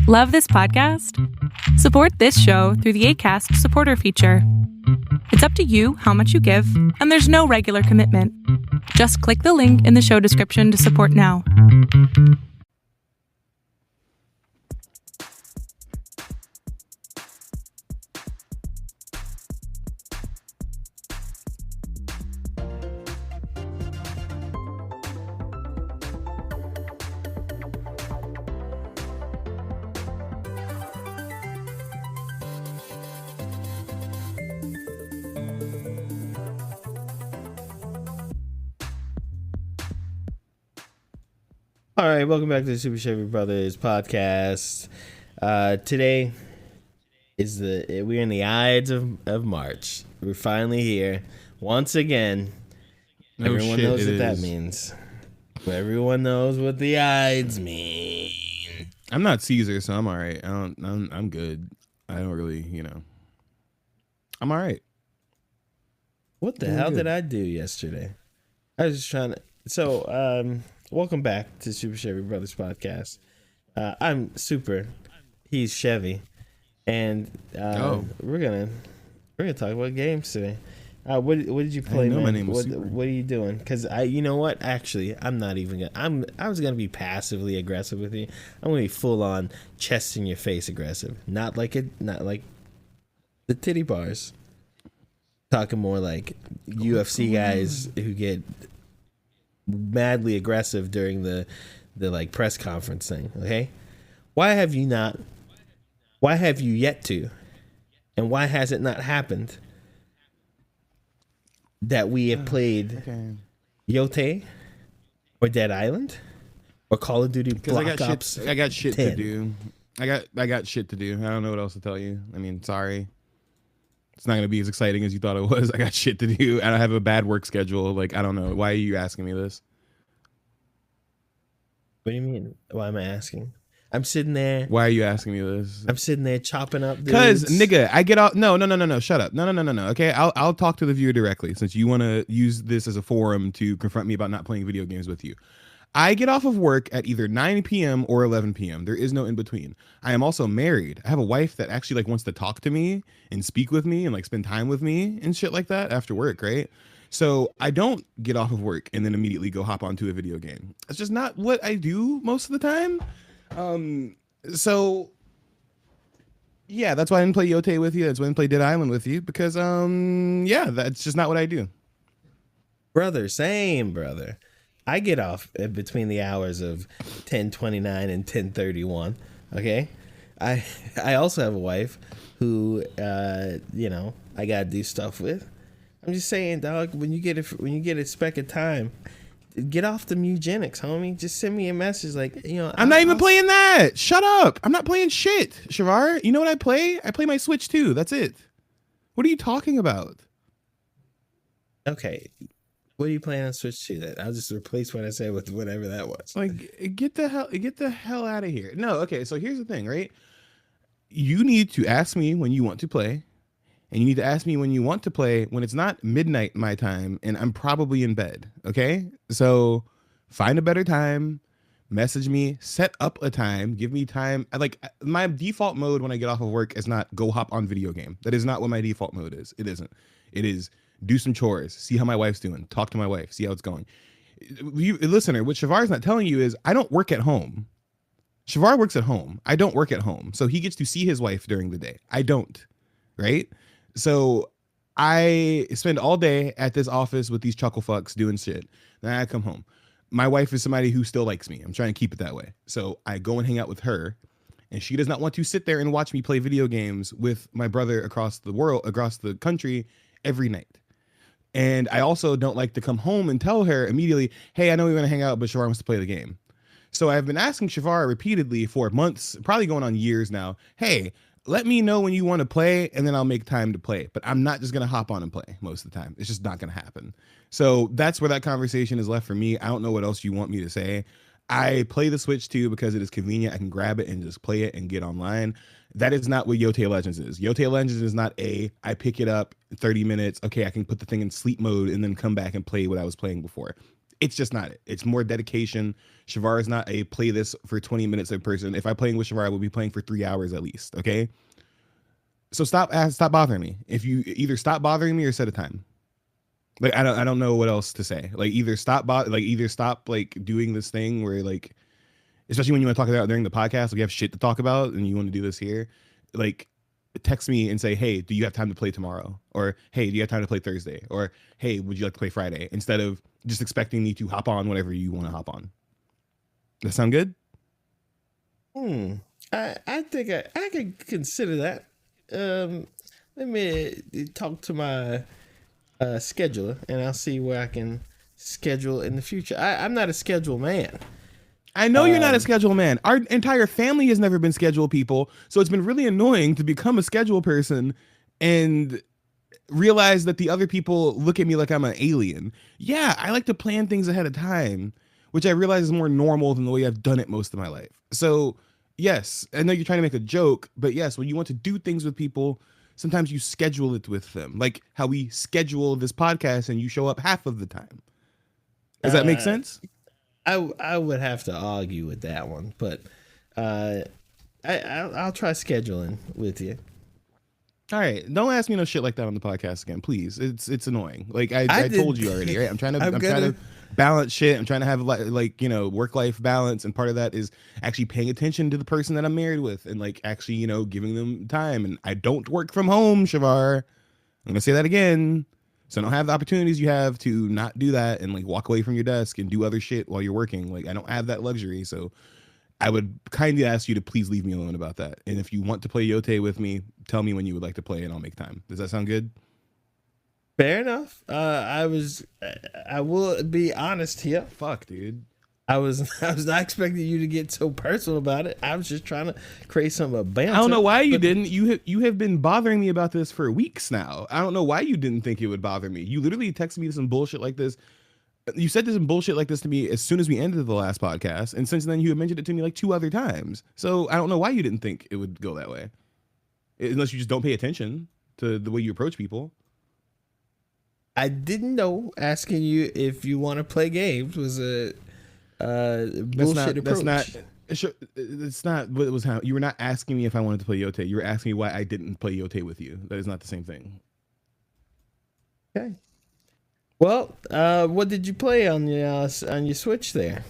Love this podcast? Support this show through the Acast supporter feature. It's up to you how much you give, and there's no regular commitment. Just click the link in the show description to support now. All right, welcome back to the Super Chevy Brothers podcast. Today is we're in the Ides of March. We're finally here once again. Everyone knows what that means. Everyone knows what the Ides mean. I'm not Caesar, so I'm all right. I'm good. I don't really, I'm all right. What the hell did I do yesterday? I was just trying to. So, welcome back to Super Chevy Brothers podcast. I'm Super. He's Chevy, and we're gonna talk about games today. What did you play, man? My name was Super. What are you doing? Because you know what? Actually, I'm not even gonna. I was gonna be passively aggressive with you. I'm gonna be full on chest in your face aggressive. Not like the titty bars. Talking more like UFC guys who get madly aggressive during the like press conference thing. Okay, why have you yet to, and why has it not happened that we have played Yote or Dead Island or Call of Duty Black Ops? I got shit 10. to do. I got shit to do. I don't know what else to tell you. I mean, sorry. It's not going to be as exciting as you thought it was. I got shit to do. I don't have a bad work schedule. Like, I don't know. Why are you asking me this? What do you mean? Why am I asking? I'm sitting there. Why are you asking me this? I'm sitting there chopping up dudes. Because, nigga, I get off. No. Shut up. No. Okay, I'll talk to the viewer directly since you want to use this as a forum to confront me about not playing video games with you. I get off of work at either 9 p.m. or 11 p.m. There is no in between. I am also married. I have a wife that actually wants to talk to me and speak with me and spend time with me and shit like that after work, right? So I don't get off of work and then immediately go hop onto a video game. It's just not what I do most of the time. So yeah, that's why I didn't play Yote with you. That's why I didn't play Dead Island with you because that's just not what I do. Brother, same brother. I get off between the hours of 10:29 and 10:31. Okay, I also have a wife who I gotta do stuff with. I'm just saying, dog. When you get a speck of time, get off the eugenics, homie. Just send me a message I'm not even playing that. Shut up. I'm not playing shit, Shavar. You know what I play? I play my Switch 2. That's it. What are you talking about? Okay. What are you playing on Switch 2? That I'll just replace what I said with whatever that was. Get the hell out of here. No, okay. So here's the thing, right? You need to ask me when you want to play, and you need to ask me when you want to play when it's not midnight my time and I'm probably in bed. Okay, so find a better time. Message me. Set up a time. Give me time. My default mode when I get off of work is not go hop on video game. That is not what my default mode is. It isn't. It is. Do some chores, see how my wife's doing, talk to my wife, see how it's going. Listener, what Shavar's not telling you is I don't work at home. Shavar works at home. I don't work at home. So he gets to see his wife during the day. I don't, right? So I spend all day at this office with these chuckle fucks doing shit. Then I come home. My wife is somebody who still likes me. I'm trying to keep it that way. So I go and hang out with her, and she does not want to sit there and watch me play video games with my brother across the country every night. And I also don't like to come home and tell her immediately, hey, I know we want to hang out, but Shavar wants to play the game. So I've been asking Shavar repeatedly for months, probably going on years now, hey, let me know when you want to play, and then I'll make time to play. But I'm not just going to hop on and play most of the time. It's just not going to happen. So that's where that conversation is left for me. I don't know what else you want me to say. I play the Switch too because it is convenient. I can grab it and just play it and get online. That is not what Yote Legends is. Yote Legends is not I pick it up 30 minutes. Okay, I can put the thing in sleep mode and then come back and play what I was playing before. It's just not it. It's more dedication. Shavar is not a play this for 20 minutes a person. If I'm playing with Shavar, I will be playing for 3 hours at least. Okay. So stop bothering me. If you either stop bothering me or set a time. Like I don't know what else to say. Like either stop like doing this thing where like, especially when you want to talk about it during the podcast, like you have shit to talk about and you want to do this here, like text me and say, hey, do you have time to play tomorrow? Or hey, do you have time to play Thursday? Or hey, would you like to play Friday? Instead of just expecting me to hop on whatever you want to hop on. That sound good? I think I could consider that. Let me talk to my scheduler and I'll see where I can schedule in the future. I'm not a schedule man. I know you're not a schedule man. Our entire family has never been schedule people, so it's been really annoying to become a schedule person and realize that the other people look at me like I'm an alien. Yeah, I like to plan things ahead of time, which I realize is more normal than the way I've done it most of my life. So, yes, I know you're trying to make a joke, but yes, when you want to do things with people, sometimes you schedule it with them, like how we schedule this podcast and you show up half of the time. Does that make sense? I would have to argue with that one, but I'll try scheduling with you. All right, don't ask me no shit like that on the podcast again, please. It's annoying. Like I told you already, right? I'm trying to balance shit. I'm trying to have like work life balance, and part of that is actually paying attention to the person that I'm married with, and like actually giving them time. And I don't work from home, Shavar. I'm gonna say that again. So I don't have the opportunities you have to not do that and like walk away from your desk and do other shit while you're working. Like I don't have that luxury. So I would kindly ask you to please leave me alone about that. And if you want to play Yote with me, tell me when you would like to play and I'll make time. Does that sound good? Fair enough. I will be honest here. Fuck, dude. I was not expecting you to get so personal about it. I was just trying to create some banter. I don't know why you didn't. You have been bothering me about this for weeks now. I don't know why you didn't think it would bother me. You literally texted me some bullshit like this. You said some bullshit like this to me as soon as we ended the last podcast, and since then you have mentioned it to me like 2 other times. So I don't know why you didn't think it would go that way, unless you just don't pay attention to the way you approach people. I didn't know asking you if you want to play games was a bullshit approach. It's not what it was. How you were not asking me if I wanted to play Yote. You were asking me why I didn't play Yote with you. That is not the same thing. Okay. Well, what did you play on your Switch there?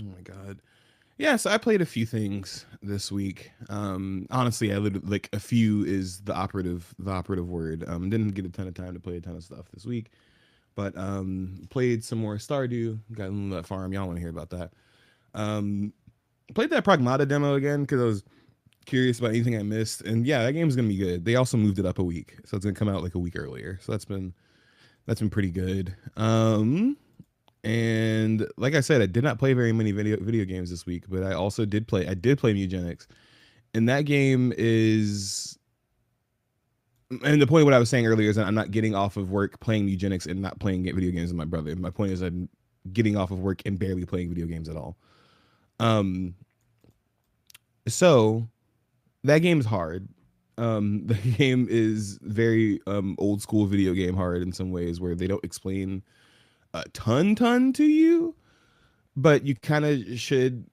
Oh my god. Yeah, so I played a few things this week. Honestly, I literally like a few is the operative word. Didn't get a ton of time to play a ton of stuff this week. But played some more Stardew, got into that farm. Y'all want to hear about that. Played that Pragmata demo again because I was curious about anything I missed. And yeah, that game's going to be good. They also moved it up a week. So it's going to come out like a week earlier. So that's been pretty good. And like I said, I did not play very many video games this week, but I also did play Mugenics. And that game is... And the point of what I was saying earlier is that I'm not getting off of work playing Eugenics and not playing video games with my brother. My point is I'm getting off of work and barely playing video games at all. So that game is hard. The game is very old school video game hard in some ways where they don't explain a ton to you, but you kind of should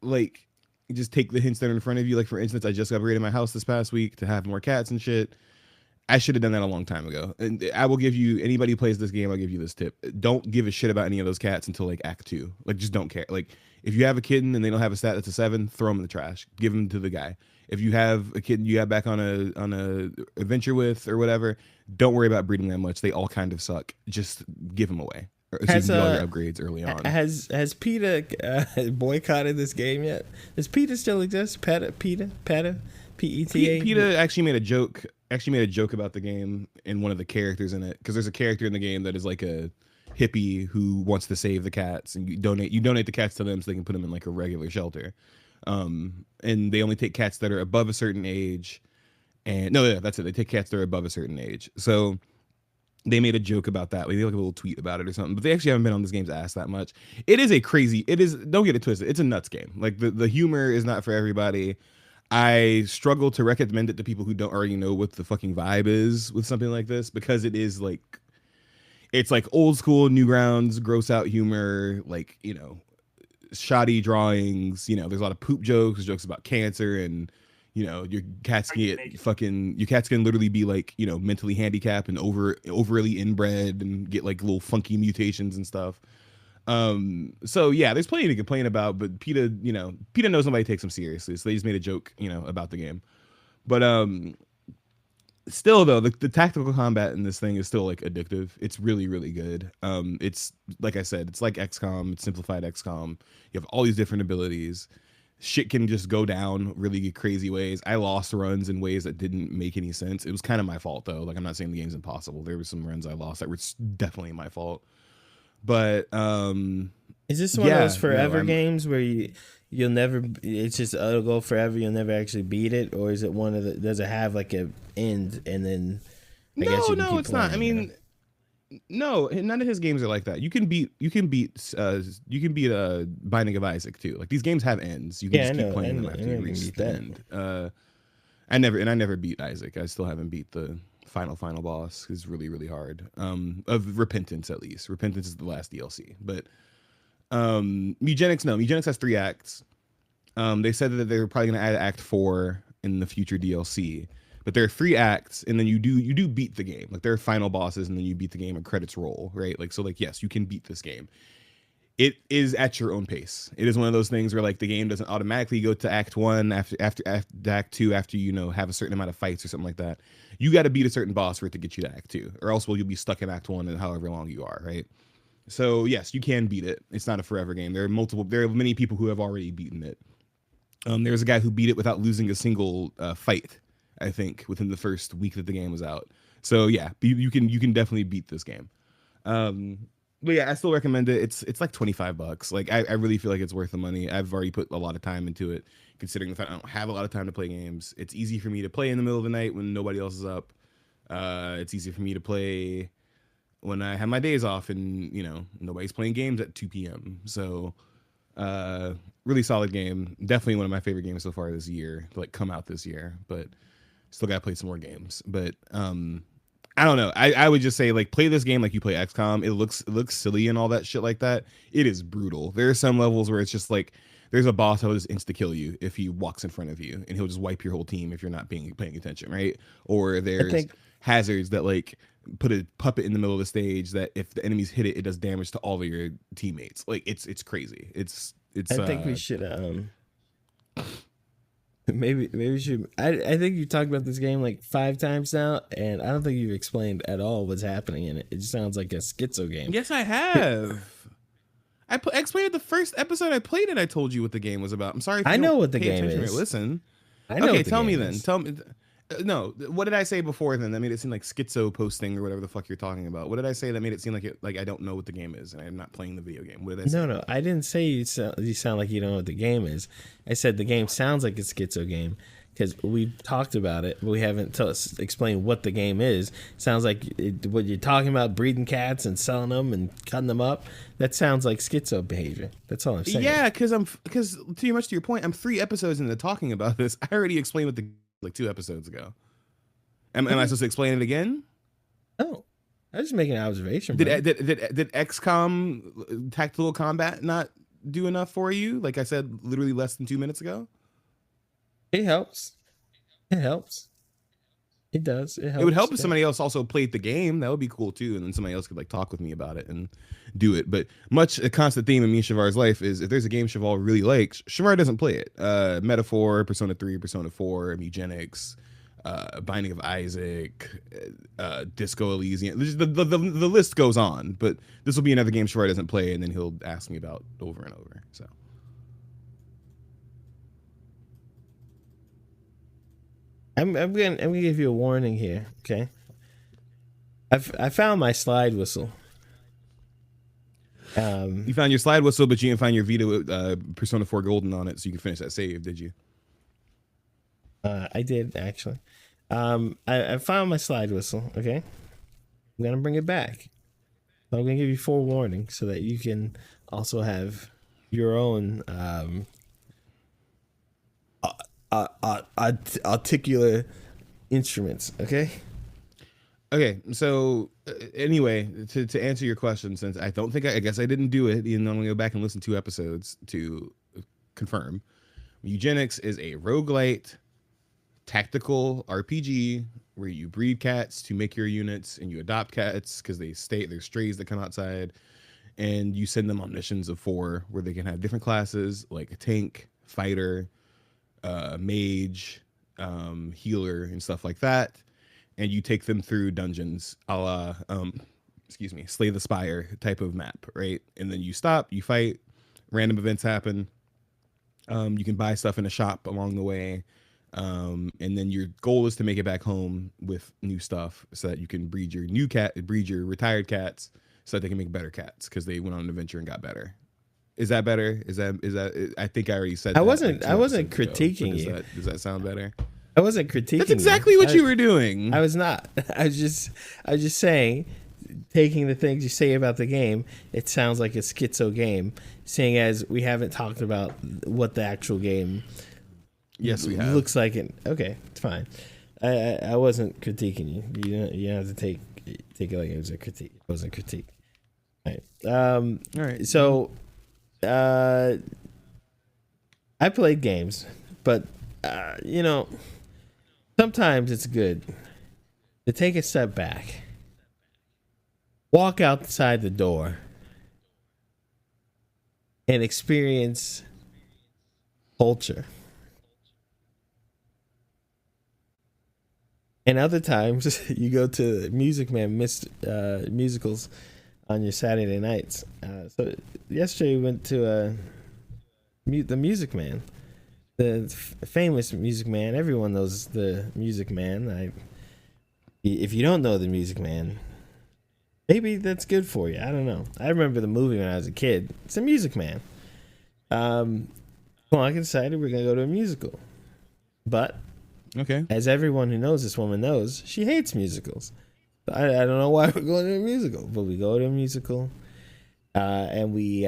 like just take the hints that are in front of you. Like for instance, I just upgraded my house this past week to have more cats and shit. I should have done that a long time ago. And I will give you, anybody who plays this game, I'll give you this tip. Don't give a shit about any of those cats until like Act 2. Like just don't care. Like if you have a kitten and they don't have a stat that's a 7, throw them in the trash. Give them to the guy. If you have a kitten you have back on a adventure with or whatever, don't worry about breeding that much. They all kind of suck. Just give them away. So you can do all your upgrades early on. Has PETA boycotted this game yet? Does PETA still exist? PETA? PETA? PETA actually made a joke about the game and one of the characters in it, because there's a character in the game that is like a hippie who wants to save the cats, and you donate the cats to them so they can put them in like a regular shelter, and they only take cats that are above a certain age, and that's it, they take cats that are above a certain age. So they made a joke about that. They did like a little tweet about it or something, but they actually haven't been on this game's ass that much. Don't get it twisted, it's a nuts game. Like the humor is not for everybody. I struggle to recommend it to people who don't already know what the fucking vibe is with something like this, because it's It's like old school Newgrounds, gross out humor, like, you know, shoddy drawings. You know, there's a lot of poop jokes about cancer, and you know, your cats can literally be like, you know, mentally handicapped and overly inbred and get like little funky mutations and stuff. So yeah, there's plenty to complain about, but PETA knows nobody takes them seriously, so they just made a joke, you know, about the game. But still though, the tactical combat in this thing is still like addictive. It's really, really good. It's like I said, it's like XCOM, it's simplified XCOM. You have all these different abilities. Shit can just go down really crazy ways. I lost runs in ways that didn't make any sense. It was kind of my fault though. Like, I'm not saying the game's impossible. There were some runs I lost that were definitely my fault. But is this one of those forever games where you'll never, it's just it'll go forever, you'll never actually beat it? Or is it one of the, does it have like a end and then I guess you can keep it's playing, not. I mean, no, none of his games are like that. You can beat Binding of Isaac too. Like, these games have ends. You can just keep playing them after you reach the end. I never beat Isaac. I still haven't beat the final boss. It's really, really hard. Of Repentance, at least. Repentance is the last DLC. But Eugenics has 3 acts. They said that they're probably gonna add Act 4 in the future DLC. But there are 3 acts, and then you do beat the game. Like, there are final bosses, and then you beat the game and credits roll, right? Like, so like, yes, you can beat this game. It is at your own pace. It is one of those things where like the game doesn't automatically go to Act 1 after Act 2 after you have a certain amount of fights or something like that. You got to beat a certain boss for it to get you to Act 2, or else you'll be stuck in Act 1 and however long you are, right? So yes, you can beat it. It's not a forever game. There are many people who have already beaten it. There's a guy who beat it without losing a single fight, I think, within the first week that the game was out. So yeah, you can definitely beat this game. But yeah, I still recommend it. It's like $25. Like, I really feel like it's worth the money. I've already put a lot of time into it, considering the fact I don't have a lot of time to play games. It's easy for me to play in the middle of the night when nobody else is up. It's easy for me to play when I have my days off and, you know, nobody's playing games at 2 p.m. So really solid game. Definitely one of my favorite games so far this year, to like come out this year, but still got to play some more games. But I don't know. I would just say, like, play this game like you play XCOM. It looks silly and all that shit like that. It is brutal. There are some levels where it's just like, there's a boss that will just insta kill you if he walks in front of you, and he'll just wipe your whole team if you're not paying attention, right? Or there's hazards that like put a puppet in the middle of the stage that if the enemies hit it, it does damage to all of your teammates. Like, it's crazy. It's. I think we should maybe we should. I think you talked about this game like 5 times now, and I don't think you've explained at all what's happening in it. It just sounds like a schizo game. Yes, I have. I explained it the first episode I played it. I told you what the game was about. I'm sorry if you I know what the game is. Listen. I know. Okay, tell me then. Tell me. No, what did I say before then that made it seem like schizo posting or whatever the fuck you're talking about? What did I say that made it seem like I don't know what the game is and I'm not playing the video game? What did I say? No, I didn't say you sound like you don't know what the game is. I said the game sounds like a schizo game because we talked about it, but we haven't explained what the game is. Sounds like what you're talking about, breeding cats and selling them and cutting them up. That sounds like schizo behavior. That's all I'm saying. Yeah, because too much to your point, I'm 3 episodes into talking about this. I already explained what the like 2 episodes ago. Am I supposed to explain it again? No, I was just making an observation. Did XCOM tactical combat not do enough for you? Like I said, literally less than 2 minutes ago. It helps. It helps. It does. It helps. It would help if somebody else also played the game. That would be cool too, and then somebody else could like talk with me about it and do it. But much a constant theme in me and Shavar's life is if there's a game Shavar really likes, Shavar doesn't play it. Metaphor, Persona 3, Persona 4, Eugenics, Binding of Isaac, Disco Elysium. The list goes on. But this will be another game Shavar doesn't play, and then he'll ask me about over and over. So. I'm gonna give you a warning here, okay? I found my slide whistle. You found your slide whistle, but you didn't find your Vita with Persona 4 Golden on it, so you can finish that save, did you? I did actually. I found my slide whistle. Okay, I'm gonna bring it back. So I'm gonna give you 4 warnings so that you can also have your own articular instruments. Okay. Okay, so Anyway, to answer your question, since I don't think I guess I didn't do it, even though I'm gonna go back and listen to 2 episodes to confirm. Eugenics is a roguelite tactical RPG where you breed cats to make your units, and you adopt cats because they're strays that come outside, and you send them on missions of 4 where they can have different classes like a tank, fighter, mage, healer, and stuff like that. And you take them through dungeons, a la, Slay the Spire type of map, right? And then you stop, you fight, random events happen. You can buy stuff in a shop along the way. And then your goal is to make it back home with new stuff so that you can breed your retired cats so that they can make better cats because they went on an adventure and got better. Is that better? Is that? I think I already said. I wasn't critiquing you. Does that sound better? I wasn't critiquing. That's exactly what you were doing. I was not. I was just saying, taking the things you say about the game, it sounds like a schizo game, seeing as we haven't talked about what the actual game. Yes, we have. Looks like it. Okay, it's fine. I wasn't critiquing you. You don't have to take it like it was a critique. It wasn't a critique. All right. All right. So, I played games, but sometimes it's good to take a step back, walk outside the door, and experience culture. And other times you go to Music Man musicals on your Saturday nights. So yesterday we went to the Music Man, the famous Music Man. Everyone knows the Music Man. If you don't know the Music Man, maybe that's good for you. I don't know. I remember the movie when I was a kid. It's a Music Man. I decided we're gonna go to a musical, but. Okay. As everyone who knows this woman knows, she hates musicals. I don't know why we're going to a musical, but we go to a musical, and we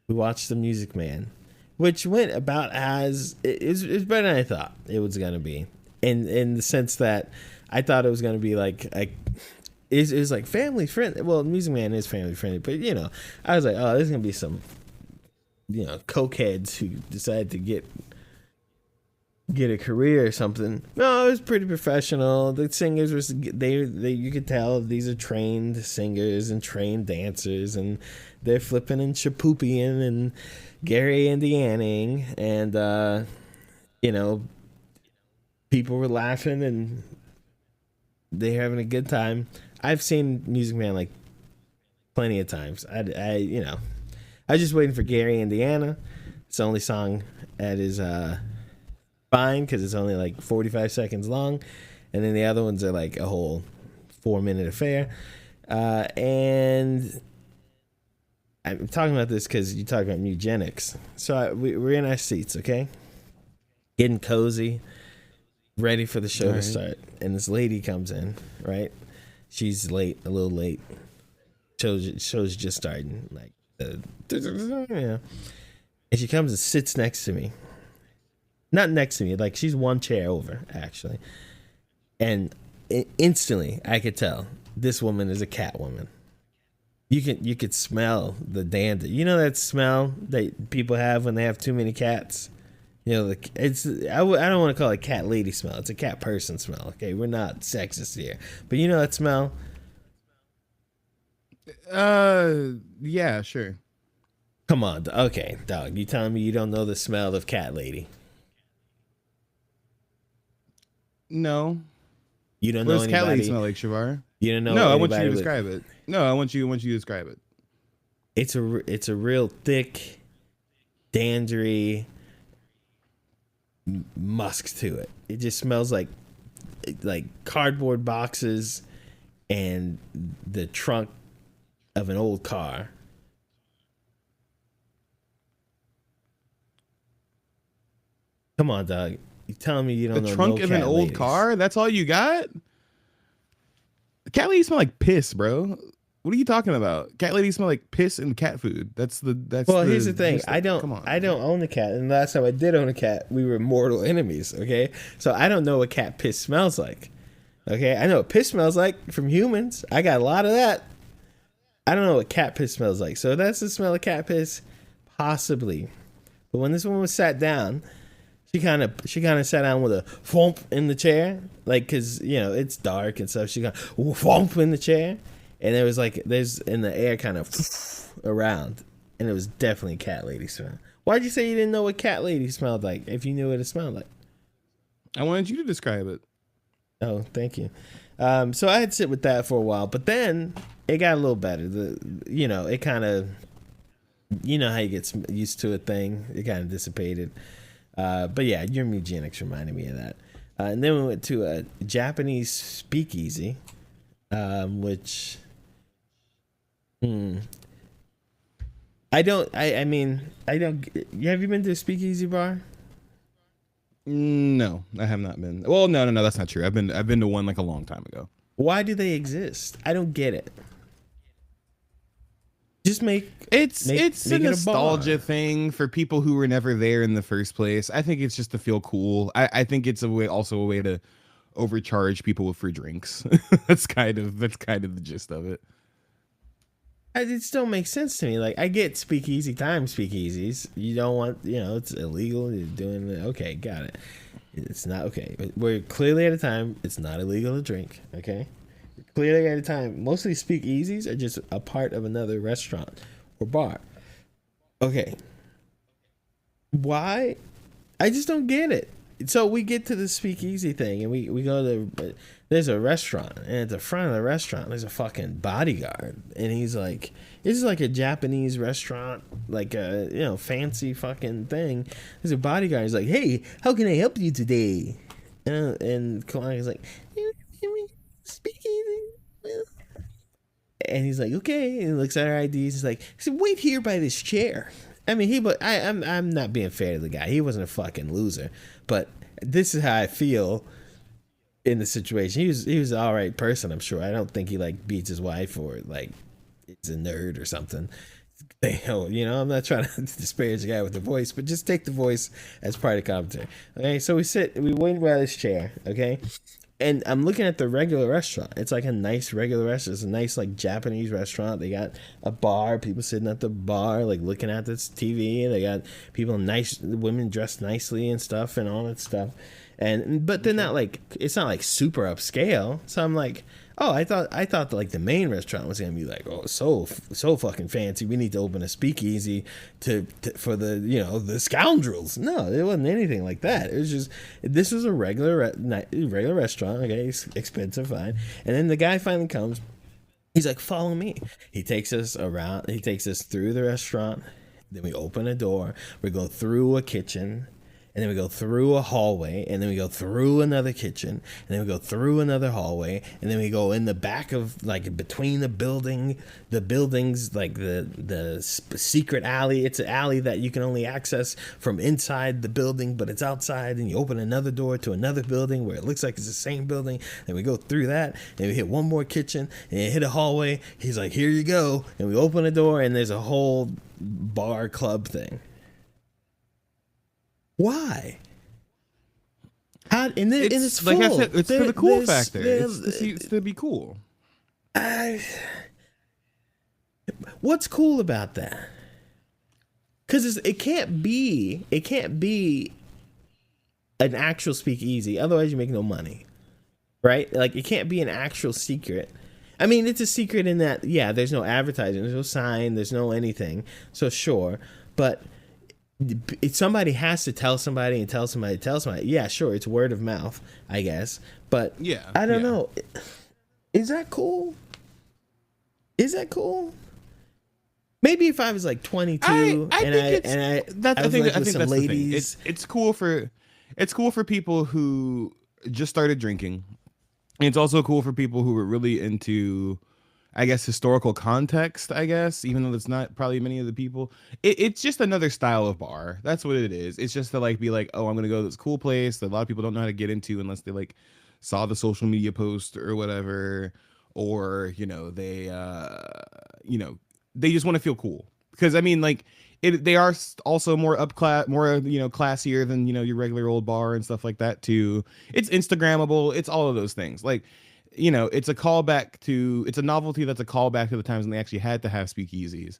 watched The Music Man, which went about as it was better than I thought it was gonna be. In the sense that I thought it was gonna be like it was like family friendly. Well, Music Man is family friendly, but I was like, oh, there's gonna be some cokeheads who decide to get a career or something. No, it was pretty professional. The singers they you could tell these are trained singers and trained dancers, and they're flipping and shapooping and Gary Indianing, and people were laughing and they're having a good time. I've seen Music Man like plenty of times. I was just waiting for Gary Indiana. It's the only song that is fine because it's only like 45 seconds long, and then the other ones are like a whole 4-minute affair. And I'm talking about this because you talk about eugenics. So we're in our seats, okay, getting cozy, ready for the show to start, and this lady comes in. Right, she's late, a little late. Show's just starting, like, and she comes and sits next to me. Not next to me, like she's one chair over, actually. And instantly, I could tell this woman is a cat woman. You could smell the dander. You know that smell that people have when they have too many cats? I don't want to call it a cat lady smell. It's a cat person smell, okay? We're not sexist here. But you know that smell? Yeah, sure. Come on, okay, dog. You telling me you don't know the smell of cat lady? No. You don't know anybody. What does cat lady smell like, Shavar? You don't know. No, I want you to describe it. No, I want you to describe it. It's a real thick, dandery musk to it. It just smells like cardboard boxes and the trunk of an old car. Come on, dog. You telling me you don't know the trunk of an old car? That's all you got? Cat ladies smell like piss, bro. What are you talking about? Cat ladies smell like piss and cat food. Here's the thing. I don't own a cat, and last time I did own a cat, we were mortal enemies. Okay, so I don't know what cat piss smells like. Okay, I know what piss smells like from humans. I got a lot of that. I don't know what cat piss smells like. So that's the smell of cat piss, possibly. But when this woman was sat down, she kind of sat down with a thwomp in the chair, like, cause it's dark and stuff. She got thwomp in the chair, and there was like there's in the air kind of around, and it was definitely cat lady smell. Why'd you say you didn't know what cat lady smelled like if you knew what it smelled like? I wanted you to describe it. Oh, thank you. So I had to sit with that for a while, but then it got a little better. It kind of, how you get used to a thing. It kind of dissipated. But yeah, your eugenics reminded me of that. And then we went to a Japanese speakeasy, which, I don't. Have you been to a speakeasy bar? No, I have not been. Well, no, that's not true. I've been to one like a long time ago. Why do they exist? I don't get it. Just it's a it nostalgia thing for people who were never there in the first place. I think it's just to feel cool. I think it's also a way to overcharge people with free drinks. That's kind of the gist of it. It still makes sense to me. Like, I get speakeasies. You don't want, it's illegal. You're doing it. Okay, got it. It's not okay. We're clearly at a time. It's not illegal to drink. Okay, clearly at a time. Most of these speakeasies are just a part of another restaurant or bar. Okay, why? I just don't get it. So we get to the speakeasy thing, and we go to. There's a restaurant, and at the front of the restaurant, there's a fucking bodyguard, and he's like, "This is like a Japanese restaurant, like a fancy fucking thing." There's a bodyguard. He's like, "Hey, how can I help you today?" And Kalani's like, "Speakeasy." And he's like, "Okay," and he looks at our IDs. He's like, "Wait here by this chair." I mean, I'm not being fair to the guy. He wasn't a fucking loser, but this is how I feel in the situation. He was an all right person, I'm sure. I don't think he like beats his wife or like is a nerd or something. I'm not trying to disparage the guy with the voice, but just take the voice as part of the commentary. Okay, so we wait by this chair, okay? And I'm looking at the regular restaurant. It's like a nice regular restaurant. It's a nice like Japanese restaurant. They got a bar, people sitting at the bar, like looking at this TV. They got people, nice women dressed nicely and stuff and all that stuff. But they're not like, it's not like super upscale. So I'm like, oh, I thought that, like the main restaurant was gonna be like, oh, so fucking fancy. We need to open a speakeasy for the the scoundrels. No, it wasn't anything like that. It was just, this was a regular restaurant. Okay, it's expensive, fine. And then the guy finally comes. He's like, follow me. He takes us around. He takes us through the restaurant. Then we open a door. We go through a kitchen. And then we go through a hallway, and then we go through another kitchen, and then we go through another hallway, and then we go in the back of, like, between the buildings, like the secret alley. It's an alley that you can only access from inside the building, but it's outside, and you open another door to another building where it looks like it's the same building, and we go through that, and we hit one more kitchen, and hit a hallway. He's like, here you go, and we open a door, and there's a whole bar club thing. Why? It's full. Like I said, it's for the cool factor. It's to be cool. What's cool about that? Because it can't be an actual speakeasy. Otherwise, you make no money, right? Like, it can't be an actual secret. I mean, it's a secret in that, yeah, there's no advertising, there's no sign, there's no anything. So sure, but somebody has to tell somebody and tell somebody. Yeah, sure, it's word of mouth, I guess. But yeah, I don't know. Is that cool? Maybe if I was like 22 I think that's the ladies. It's cool for people who just started drinking. And it's also cool for people who were really into, I guess, historical context, I guess, even though that's not probably many of the people. It's just another style of bar. That's what it is. It's just to like be like, oh, I'm going to go to this cool place that a lot of people don't know how to get into unless they like saw the social media post or whatever, or, they just want to feel cool. Because I mean, like, they are also more upclass, more classier than your regular old bar and stuff like that too. It's Instagrammable. It's all of those things. Like, it's a callback to, it's a novelty that's a callback to the times when they actually had to have speakeasies.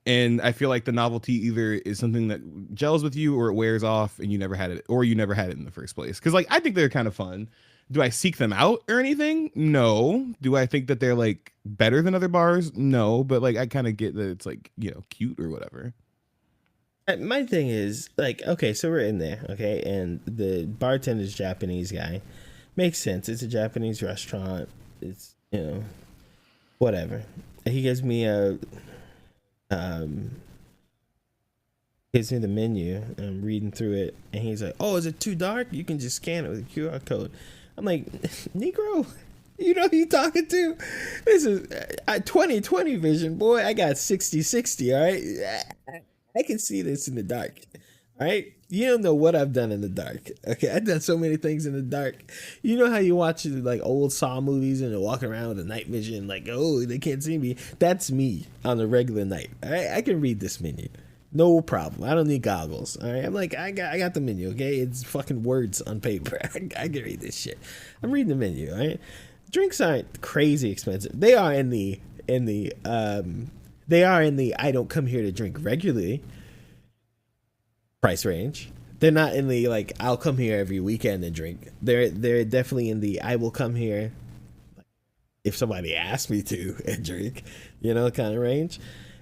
And I feel like the novelty either is something that gels with you or it wears off and you never had it, or you never had it in the first place. Because like I think they're kind of fun. Do I seek them out or anything? No. Do I think that they're like better than other bars? No. But like I kind of get that it's like cute or whatever. My thing is like, okay, so we're in there, okay, and the bartender's Japanese guy. Makes sense. It's a Japanese restaurant. It's whatever. He gives me the menu and I'm reading through it and he's like, oh, is it too dark? You can just scan it with a QR code. I'm like, Negro, you know who you talking to? This is 2020 vision, boy. I got 60/60, all right? I can see this in the dark, all right? You don't know what I've done in the dark, okay? I've done so many things in the dark. You know how you watch like old Saw movies and they're walking around with a night vision like, oh, they can't see me? That's me on a regular night, all right? I can read this menu. No problem. I don't need goggles. All right. I'm like, I got the menu. Okay. It's fucking words on paper. I can read this shit. I'm reading the menu. All right. Drinks aren't crazy expensive. They are in the I don't come here to drink regularly price range. They're not in the like I'll come here every weekend and drink. They're definitely in the I will come here if somebody asks me to and drink, kind of range.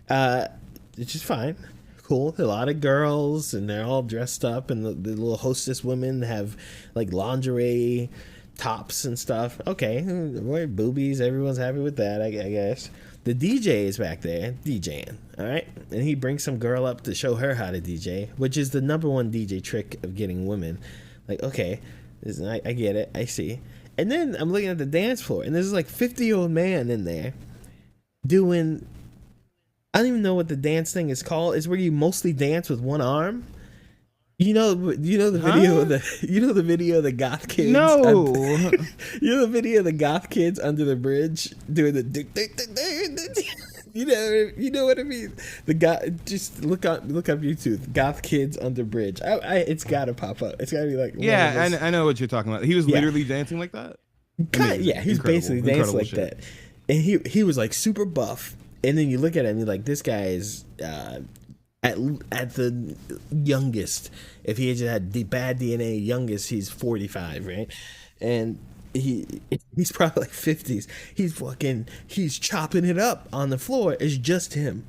It's just fine. Cool. A lot of girls and they're all dressed up and the little hostess women have like lingerie tops and stuff. Okay, we're boobies. Everyone's happy with that, I guess. The DJ is back there DJing, all right? And he brings some girl up to show her how to DJ, which is the number one DJ trick of getting women. Like, okay, I get it. I see. And then I'm looking at the dance floor and there's like 50-year-old man in there doing... I don't even know what the dance thing is called. It's where you mostly dance with one arm. You know the video of the video of the goth kids. No, you know the video of the goth kids under the bridge doing the. You know what I mean. The goth, just look up YouTube. Goth kids under bridge. It's gotta pop up. It's gotta be like I know what you're talking about. He was literally dancing like that. Yeah, he's basically dancing like that, and he was like super buff. And then you look at him, you're like, this guy is at the youngest. If he just had the bad DNA, youngest, he's 45, right? And he's probably like 50s. He's chopping it up on the floor. It's just him.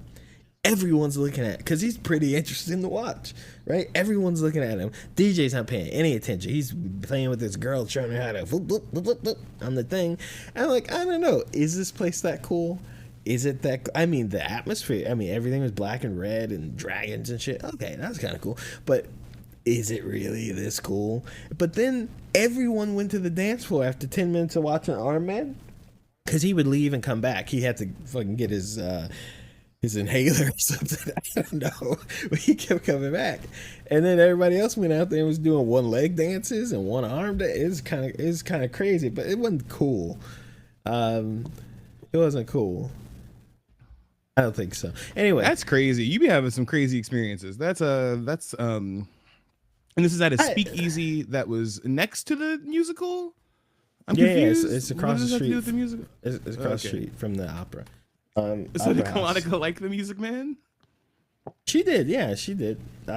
Everyone's looking at it because he's pretty interesting to watch, right? Everyone's looking at him. DJ's not paying any attention. He's playing with this girl, showing her how to whoop, whoop, whoop, whoop, on the thing. And I'm like, I don't know. Is this place that cool? Is it that? I mean, the atmosphere. I mean, everything was black and red and dragons and shit. Okay, that's kind of cool. But is it really this cool? But then everyone went to the dance floor after 10 minutes of watching Arm Man, because he would leave and come back. He had to fucking get his inhaler or something. I don't know, but he kept coming back. And then everybody else went out there and was doing one leg dances and one arm. It's kind of crazy, but it wasn't cool. It wasn't cool. I don't think so. Anyway, that's crazy. You be having some crazy experiences. And this is at a speakeasy that was next to the musical. I'm confused. It's across the street. With the musical? It's across the street from the opera. So did Kalanaka like the Music Man? She did. Yeah, she did. She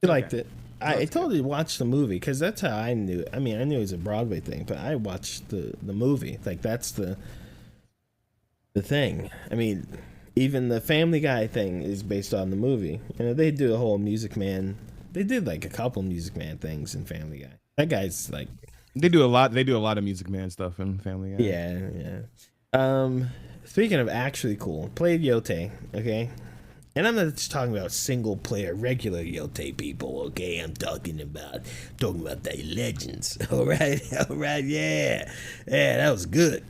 liked it. I totally watched the movie because that's how I knew. I mean, I knew it was a Broadway thing, but I watched the movie. Like that's the thing. I mean, even the Family Guy thing is based on the movie. They do a whole Music Man. They did like a couple Music Man things in Family Guy. That guy's like they do a lot of Music Man stuff in Family Guy. Yeah. Speaking of actually cool, played Yote, okay? And I'm not just talking about single player regular Yote people, okay? I'm talking about the legends. All right, yeah, that was good.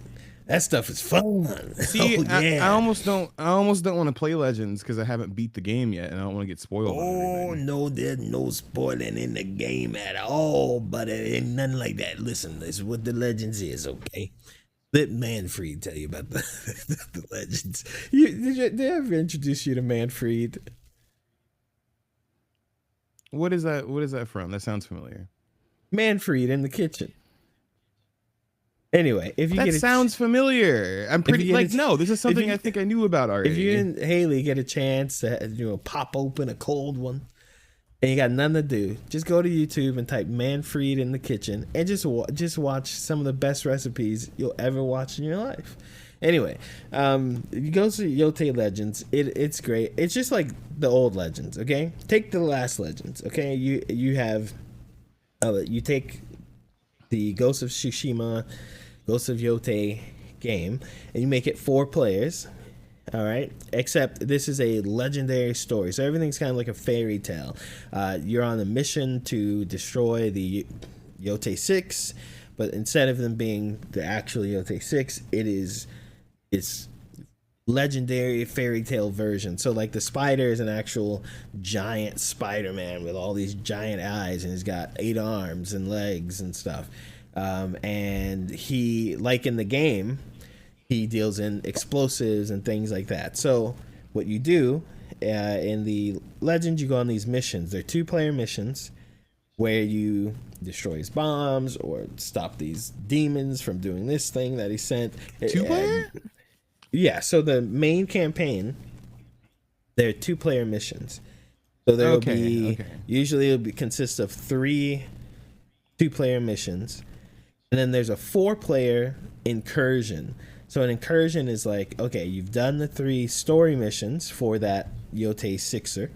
That stuff is fun. See, I almost don't want to play Legends because I haven't beat the game yet, and I don't want to get spoiled. Oh no, there's no spoiling in the game at all, but it ain't nothing like that. Listen, this is what the Legends is, okay? Let Manfred tell you about the legends. Did they ever introduce you to Manfred? What is that? What is that from? That sounds familiar. Manfred in the kitchen. Anyway, if you That get sounds familiar. I'm pretty like no. This is something you- I think I knew about already. if you and Haley get a chance to pop open a cold one, and you got nothing to do, just go to YouTube and type Manfred in the kitchen and just watch some of the best recipes you'll ever watch in your life. Anyway, you go to Yote Legends. It's great. It's just like the old Legends. Okay, take the last Legends. Okay, you have you take the Ghost of Tsushima, Ghost of Yote game, and you make it 4 players. All right, except this is a legendary story, so everything's kind of like a fairy tale. You're on a mission to destroy the Yote 6, but instead of them being the actual Yote 6, it's legendary fairy tale version. So like the spider is an actual giant Spider-Man with all these giant eyes, and he's got 8 arms and legs and stuff. And he, like in the game, he deals in explosives and things like that. So what you do in the Legend, you go on these missions. They're 2-player missions where you destroy his bombs or stop these demons from doing this thing that he sent. 2-player? Yeah. So the main campaign, they're 2-player missions. So there will be usually it'll consist of 3 2-player missions, and then there's a 4-player incursion. So an incursion is like, okay, you've done the 3 story missions for that Yote 6er.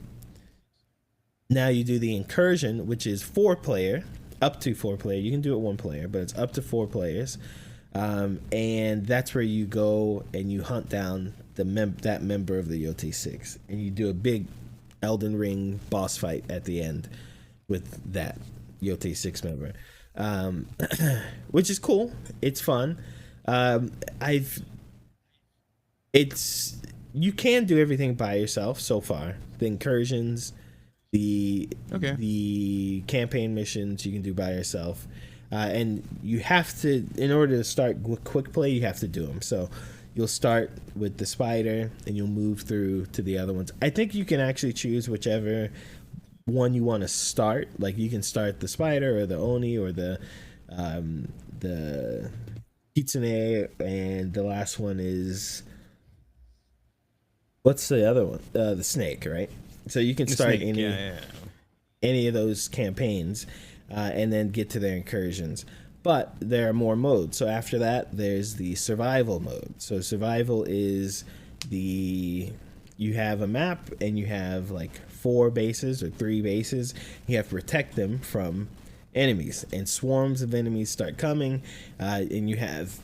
Now you do the incursion, which is 4-player, up to 4-player. You can do it 1-player, but it's up to 4 players. And that's where you go and you hunt down that member of the Yote 6. And you do a big Elden Ring boss fight at the end with that Yote 6 member. Which is cool. It's fun. You can do everything by yourself so far. The incursions, the campaign missions you can do by yourself, and you have to, in order to start quick play, you have to do them. So you'll start with the spider and you'll move through to the other ones. I think you can actually choose whichever one you want to start. Like you can start the spider or the oni or the kitsune, and the last one is, what's the other one? The snake, right? So you can start any of those campaigns, and then get to their incursions. But there are more modes. So after that, there's the survival mode. So survival is you have a map and you have like 4 bases or 3 bases. You have to protect them from enemies, and swarms of enemies start coming, and you have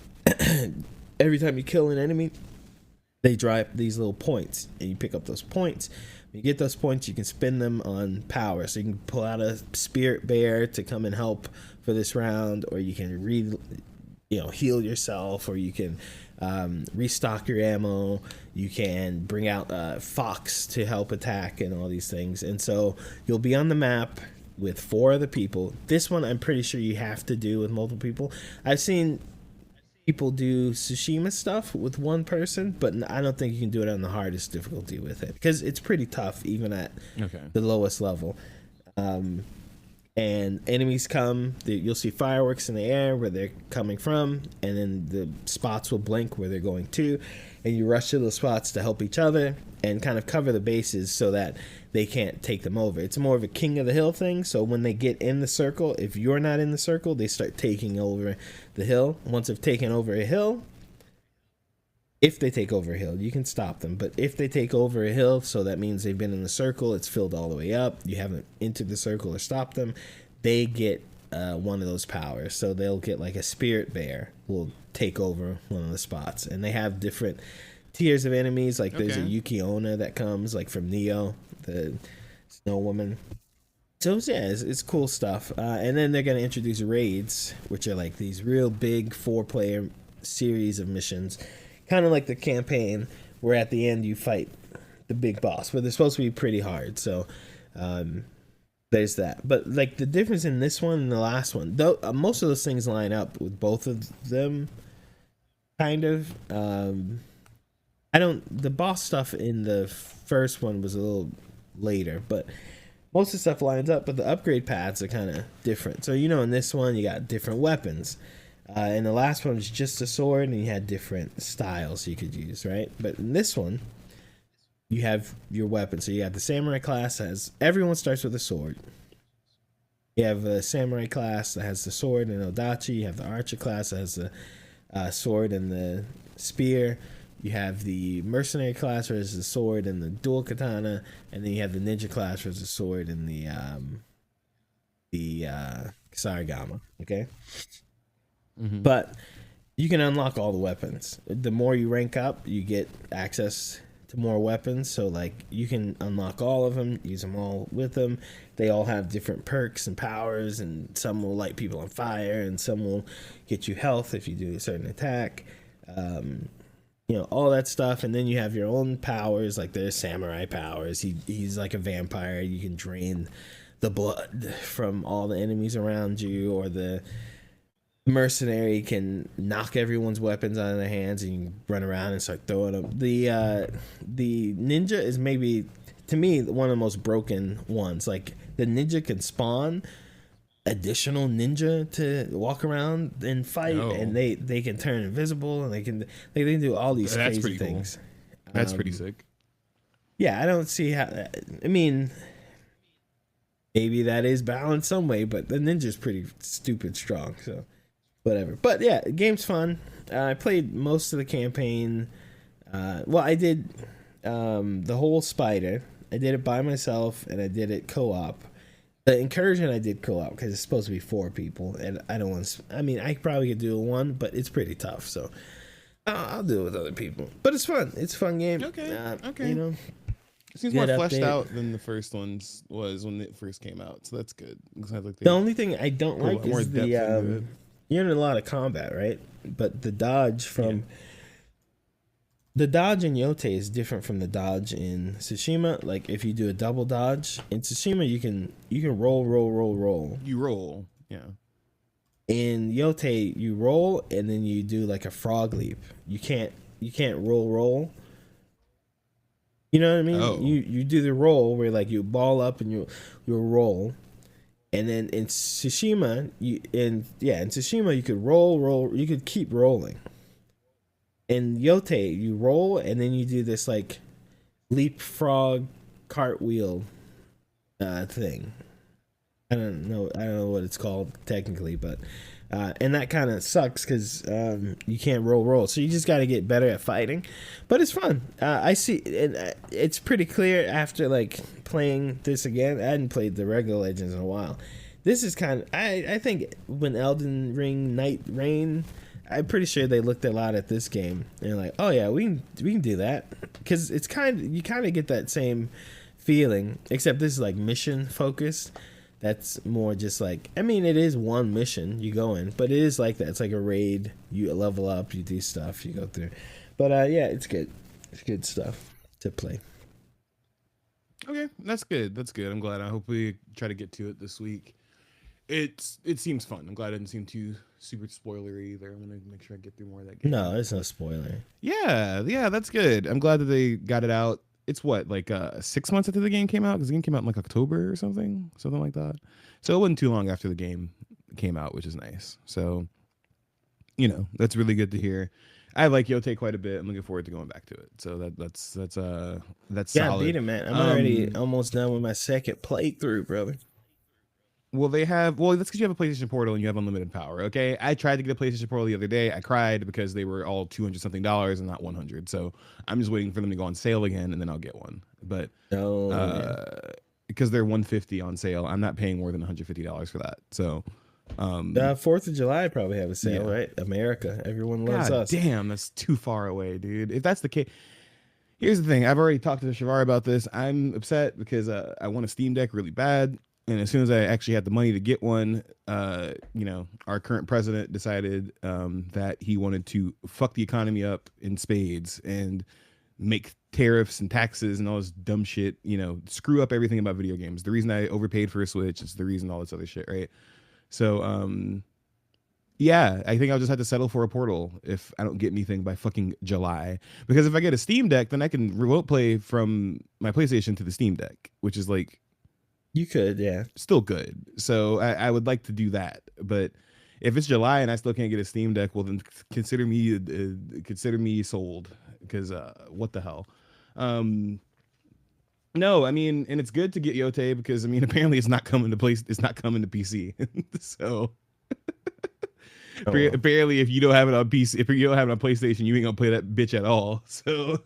every time you kill an enemy, they drop these little points, and you pick up those points. When you get those points, you can spend them on power. So you can pull out a spirit bear to come and help for this round, or you can heal yourself, or you can restock your ammo. You can bring out a fox to help attack and all these things. And so you'll be on the map with 4 other people. This one I'm pretty sure you have to do with multiple people. I've seen people do Tsushima stuff with 1 person, but I don't think you can do it on the hardest difficulty with it, because it's pretty tough even at the lowest level. And enemies come, you'll see fireworks in the air where they're coming from, and then the spots will blink where they're going to, and you rush to those spots to help each other and kind of cover the bases so that they can't take them over. It's more of a king of the hill thing. So when they get in the circle, if you're not in the circle, they start taking over the hill. Once they've taken over a hill, if they take over a hill, you can stop them. But if they take over a hill, so that means they've been in the circle, it's filled all the way up, you haven't entered the circle or stopped them, they get one of those powers. So they'll get like a spirit bear will take over one of the spots. And they have different tiers of enemies. Like there's a Yuki Onna that comes like from Neo, the snow woman. So yeah, it's cool stuff. And then they're going to introduce raids, which are like these real big 4-player series of missions, kind of like the campaign, where at the end you fight the big boss, but they're supposed to be pretty hard. So there's that. But like the difference in this one and the last one, though, most of those things line up with both of them. kind of. I don't. The boss stuff in the first one was a little later, but most of the stuff lines up. But the upgrade paths are kind of different. So in this one you got different weapons. And the last one was just a sword, and you had different styles you could use, right? But in this one, you have your weapon. So you have the samurai class as everyone starts with a sword. You have a samurai class that has the sword and odachi. You have the archer class that has the sword and the spear. You have the mercenary class, where it's the sword and the dual katana, and then you have the ninja class, where it's the sword and the sarigama. Okay, but you can unlock all the weapons. The more you rank up, you get access to more weapons. So like you can unlock all of them, use them all with them. They all have different perks and powers, and some will light people on fire, and some will get you health if you do a certain attack. All that stuff. And then you have your own powers, like there's samurai powers. He's like a vampire. You can drain the blood from all the enemies around you, or the mercenary can knock everyone's weapons out of their hands, and you can run around and start throwing them. The ninja is maybe, to me, one of the most broken ones. Like the ninja can spawn additional ninja to walk around and fight, and they can turn invisible, and they can do all these crazy things. Cool. That's pretty sick. Yeah, I don't see how. I mean, maybe that is balanced some way, but the ninja's pretty stupid strong, so whatever. But yeah, the game's fun. I played most of the campaign. I did the whole spider. I did it by myself, and I did it co-op. The incursion I did co-op because it's supposed to be 4 people, and I don't want to. I mean, I probably could do it 1, but it's pretty tough, so I'll do it with other people. But it's fun. It's a fun game. Okay. It seems more fleshed out than the first ones was when it first came out, so that's good. The only thing I don't like is the you're in a lot of combat, right? But the dodge from the dodge in Yote is different from the dodge in Tsushima. Like if you do a double dodge in Tsushima, you can roll. You roll, yeah. In Yote, you roll and then you do like a frog leap. You can't roll. You know what I mean? Oh. You do the roll where like you ball up and you roll. And then in Tsushima, in Tsushima you could roll, you could keep rolling. In Yote, you roll and then you do this like leapfrog cartwheel thing. I don't know what it's called technically, but and that kind of sucks because you can't roll. So you just got to get better at fighting, but it's fun. I see, and it's pretty clear after like playing this again. I hadn't played the regular Legends in a while. This is kind of I think when Elden Ring Night Rain, I'm pretty sure they looked a lot at this game and they're like, oh yeah, we can do that, because it's you kind of get that same feeling, except this is like mission focused. That's more just like, I mean, it is one mission you go in, but it is like that. It's like a raid. You level up, you do stuff, you go through. But yeah, it's good. It's good stuff to play. Okay, that's good. I'm glad. I hope we try to get to it this week. It seems fun. I'm glad it didn't seem too super spoilery either. I'm gonna make sure I get through more of that game. No, it's no spoiler. Yeah, that's good. I'm glad that they got it out. It's what, like 6 months after the game came out, because the game came out in like October or something like that. So it wasn't too long after the game came out, which is nice. So, that's really good to hear. I like Yote quite a bit. I'm looking forward to going back to it. So that's yeah, solid. beat it, man. I'm already almost done with my second playthrough, brother. Well, that's because you have a PlayStation Portal and you have unlimited power. Okay, I tried to get a PlayStation Portal the other day. I cried because they were all $200 something and not $100. So I'm just waiting for them to go on sale again, and then I'll get one. But because they're $150 on sale, I'm not paying more than $150 for that. So 4th of July probably have a sale, right? America, everyone loves us. Damn, that's too far away, dude. If that's the case. Here's the thing. I've already talked to Shavar about this. I'm upset because I want a Steam Deck really bad. And as soon as I actually had the money to get one, our current president decided that he wanted to fuck the economy up in spades and make tariffs and taxes and all this dumb shit, screw up everything about video games. The reason I overpaid for a Switch is the reason all this other shit, right? So Yeah, I think I'll just have to settle for a Portal if I don't get anything by fucking July. Because if I get a Steam Deck, then I can remote play from my PlayStation to the Steam Deck, which is like You could, yeah. still good. So I would like to do that. But if it's July and I still can't get a Steam Deck, well then consider me sold. Because what the hell? No, I mean, and it's good to get Yote because I mean apparently it's not coming to PC. So apparently, if you don't have it on PC, if you don't have it on PlayStation, you ain't gonna play that bitch at all. So,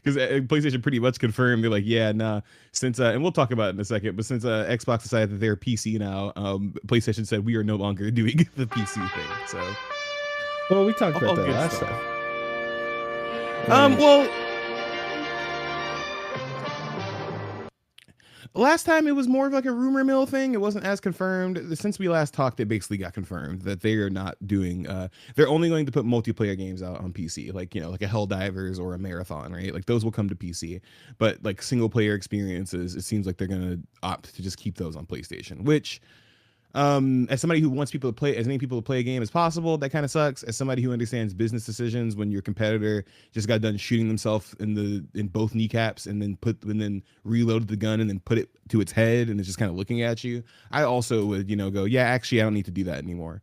because PlayStation pretty much confirmed, they're like, yeah, nah. Since and we'll talk about it in a second, but since Xbox decided that they're PC now, PlayStation said we are no longer doing the PC thing. So, well, we talked about that last time. Well. Last time it was more of like a rumor mill thing. It wasn't as confirmed. Since we last talked, it basically got confirmed that they are not doing. They're only going to put multiplayer games out on PC, like like a Helldivers or a Marathon, right? Like those will come to PC, but like single player experiences, it seems like they're going to opt to just keep those on PlayStation. Which, as somebody who wants people to play as many people to play a game as possible, that kind of sucks. As somebody who understands business decisions, when your competitor just got done shooting themselves in both kneecaps and then reloaded the gun and then put it to its head and it's just kind of looking at you, I also would go, yeah, actually I don't need to do that anymore.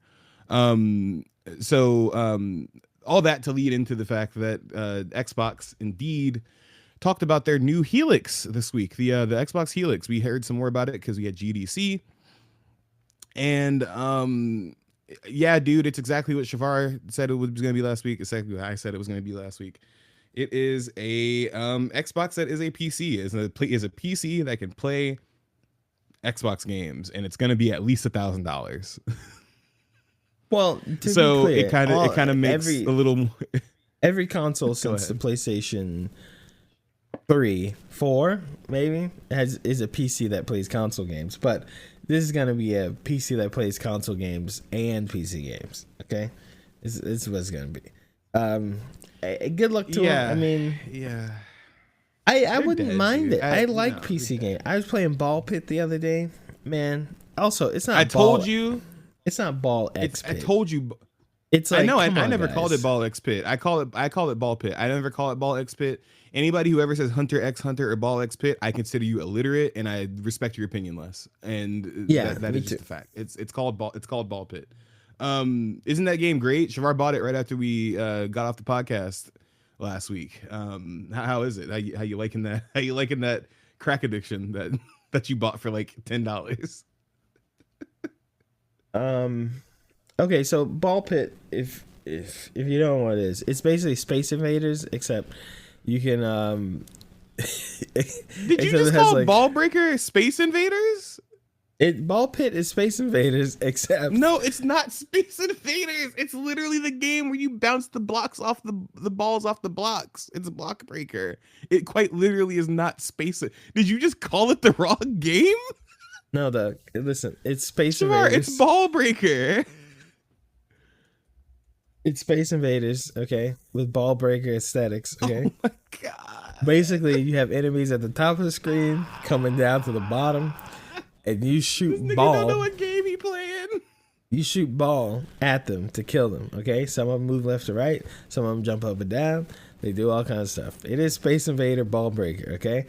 So all that to lead into the fact that Xbox indeed talked about their new Helix this week, the Xbox Helix. We heard some more about it because we had GDC. And yeah, dude, it's exactly what Shavar said it was going to be last week. Exactly what I said it was going to be last week. It is a Xbox that is a PC, is a PC that can play Xbox games, and it's going to be at least $1,000. Well, so clear, it kind of makes a little more. Every console since the PlayStation 3, 4, maybe is a PC that plays console games, but this is going to be a PC that plays console games and PC games. Okay, this is what it's going to be. Good luck to them. I mean, yeah, I wouldn't mind it. I like PC games. I was playing Ball Pit the other day, man. Also, it's not. Told you, it's not Ball X Pit. I told you. It's like, I know. I never called it Ball X Pit. I call it Ball Pit. I never call it Ball X Pit. Anybody who ever says Hunter X Hunter or Ball X Pit, I consider you illiterate, and I respect your opinion less. And yeah, that is just a fact. It's called Ball Pit. Isn't that game great? Shavar bought it right after we got off the podcast last week. How is it? How you liking that? How you liking that crack addiction that you bought for like $10? Okay, so Ball Pit, if you don't know what it is, it's basically Space Invaders, except you can Did you just call Ball Breaker Space Invaders? Ball Pit is Space Invaders, except no, it's not Space Invaders. It's literally the game where you bounce the blocks off the balls off the blocks. It's a Block Breaker. It quite literally is not Space. Did you just call it the wrong game? No, listen, it's Space Sure, Invaders. It's Ball Breaker. It's Space Invaders, okay, with Ball Breaker aesthetics, okay? Oh my god. Basically, you have enemies at the top of the screen coming down to the bottom, and you shoot this ball. Nigga don't know what game he playing. You shoot ball at them to kill them, okay? Some of them move left to right. Some of them jump up and down. They do all kinds of stuff. It is Space Invader Ball Breaker, okay?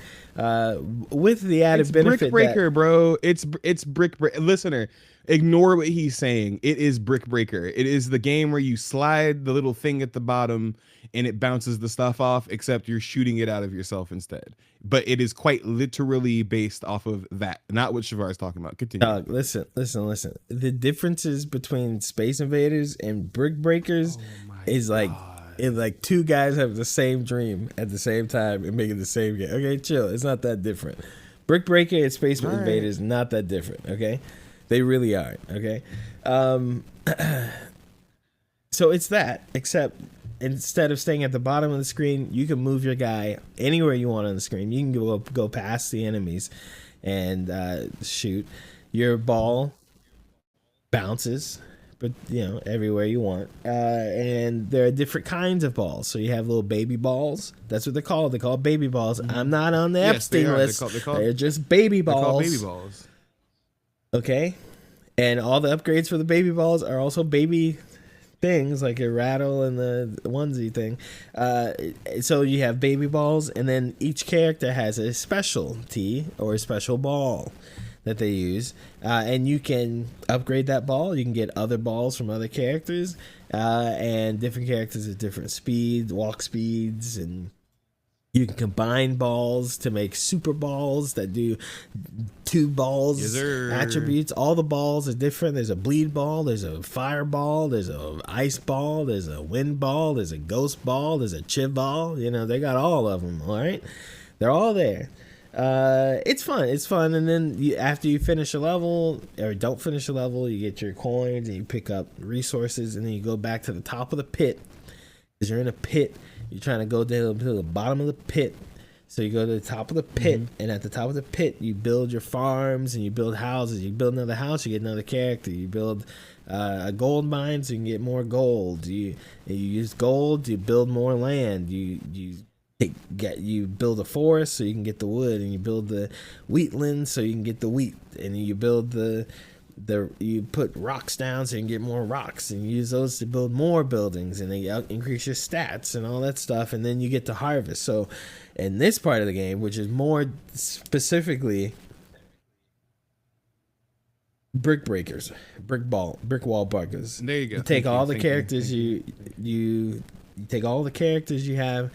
With the added benefit Brick Breaker, bro. It's Brick Breaker. Listener, ignore what he's saying. It is Brick Breaker. It is the game where you slide the little thing at the bottom and it bounces the stuff off, except you're shooting it out of yourself instead. But it is quite literally based off of that, not what Shavar is talking about. Continue. Listen. The differences between Space Invaders and Brick Breakers is like... It's like two guys have the same dream at the same time and making the same game. Okay, chill. It's not that different. Brick Breaker and Space Invaders not that different. Okay, they really aren't. Okay, so it's that. Except instead of staying at the bottom of the screen, you can move your guy anywhere you want on the screen. You can go past the enemies and shoot. Your ball bounces. But everywhere you want, and there are different kinds of balls. So you have little baby balls. That's what they're called. They're called baby balls. I'm not on the Epstein list. They're just baby balls. They're called baby balls. Okay, And all the upgrades for the baby balls are also baby things like a rattle and the onesie thing. So you have baby balls, and then each character has a specialty or a special ball that they use, and you can upgrade that ball. You can get other balls from other characters, and different characters at different speeds, walk speeds, and you can combine balls to make super balls that do two balls attributes. All the balls are different. There's a bleed ball, there's a fire ball, there's a ice ball, there's a wind ball, there's a ghost ball, there's a chiv ball. You know, they got all of them. All right, they're all there. It's fun, and then after you finish a level or don't finish a level, you get your coins and you pick up resources, and then you go back to the top of the pit because you're in a pit. You're trying to go to the bottom of the pit, so you go to the top of the pit, and at the top of the pit you build your farms and you build houses. You build another house, you get another character. You build a gold mine so you can get more gold. You use gold to build more land. You build a forest so you can get the wood, and you build the wheatland so you can get the wheat, and you build you put rocks down so you can get more rocks, and you use those to build more buildings, and they increase your stats and all that stuff, and then you get to harvest. So in this part of the game, which is more specifically brick breakers, brick wall breakers. There you go. You take all the characters you take all the characters you have,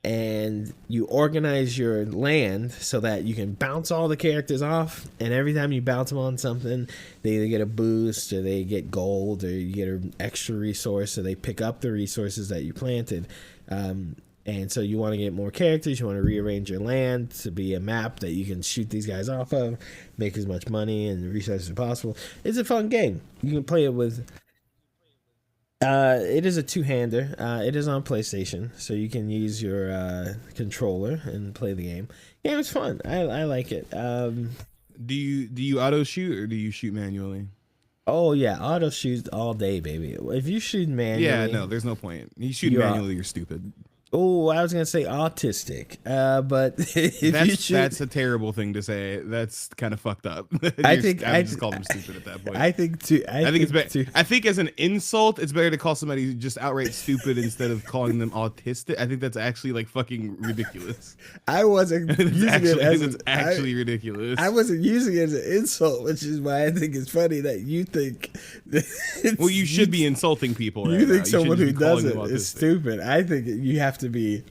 and you organize your land so that you can bounce all the characters off, and every time you bounce them on something, they either get a boost or they get gold, or you get an extra resource, so they pick up the resources that you planted. And so you want to get more characters, you want to rearrange your land to be a map that you can shoot these guys off of, make as much money and resources as possible. It's a fun game. You can play it with... it is a two-hander. It is on PlayStation, so you can use your controller and play the game. Yeah, it's fun. I like it. Do you auto shoot or do you shoot manually? Oh yeah, auto shoot all day, baby. If you shoot manually, yeah, no, there's no point. You shoot manually, you're stupid. Oh, I was gonna say autistic, but if that's a terrible thing to say. That's kind of fucked up. I just called him stupid at that point. I think too. I think it's better. I think as an insult, it's better to call somebody just outright stupid instead of calling them autistic. I think that's actually like fucking ridiculous. I wasn't using it as actually ridiculous. I wasn't using it as an insult, which is why I think it's funny that you think. Well, you should be insulting people. You think someone who does it is stupid. I think you have to be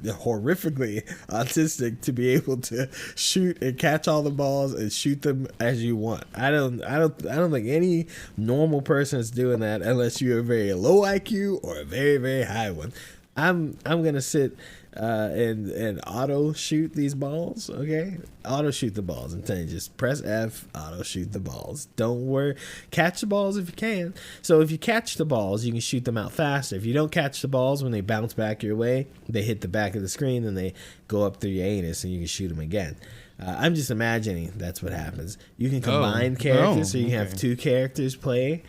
horrifically autistic to be able to shoot and catch all the balls and shoot them as you want. I don't think any normal person is doing that unless you're a very low IQ or a very, very high one. I'm gonna sit and auto shoot these balls, okay? Auto shoot the balls. I'm telling you, just press F, auto shoot the balls. Don't worry. Catch the balls if you can. So if you catch the balls, you can shoot them out faster. If you don't catch the balls, when they bounce back your way, they hit the back of the screen and they go up through your anus and you can shoot them again. I'm just imagining that's what happens. You can combine characters, so you can have two characters play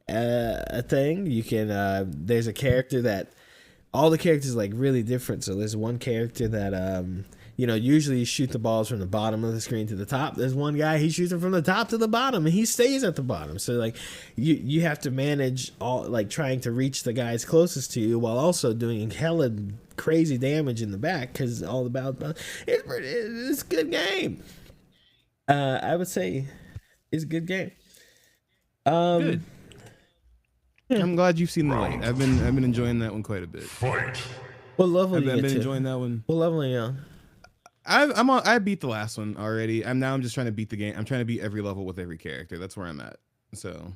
a thing. You can there's a character that all the characters are like really different. So there's one character that usually you shoot the balls from the bottom of the screen to the top. There's one guy, he shoots them from the top to the bottom and he stays at the bottom. So like you have to manage all, like trying to reach the guys closest to you while also doing hella crazy damage in the back, because all about it's a good game. I would say it's a good game. Good. I'm glad you've seen the light. I've been enjoying that one quite a bit. Fight. What level I've been enjoying that one. What level are you on? I beat the last one already. I'm just trying to beat the game. I'm trying to beat every level with every character. That's where I'm at. So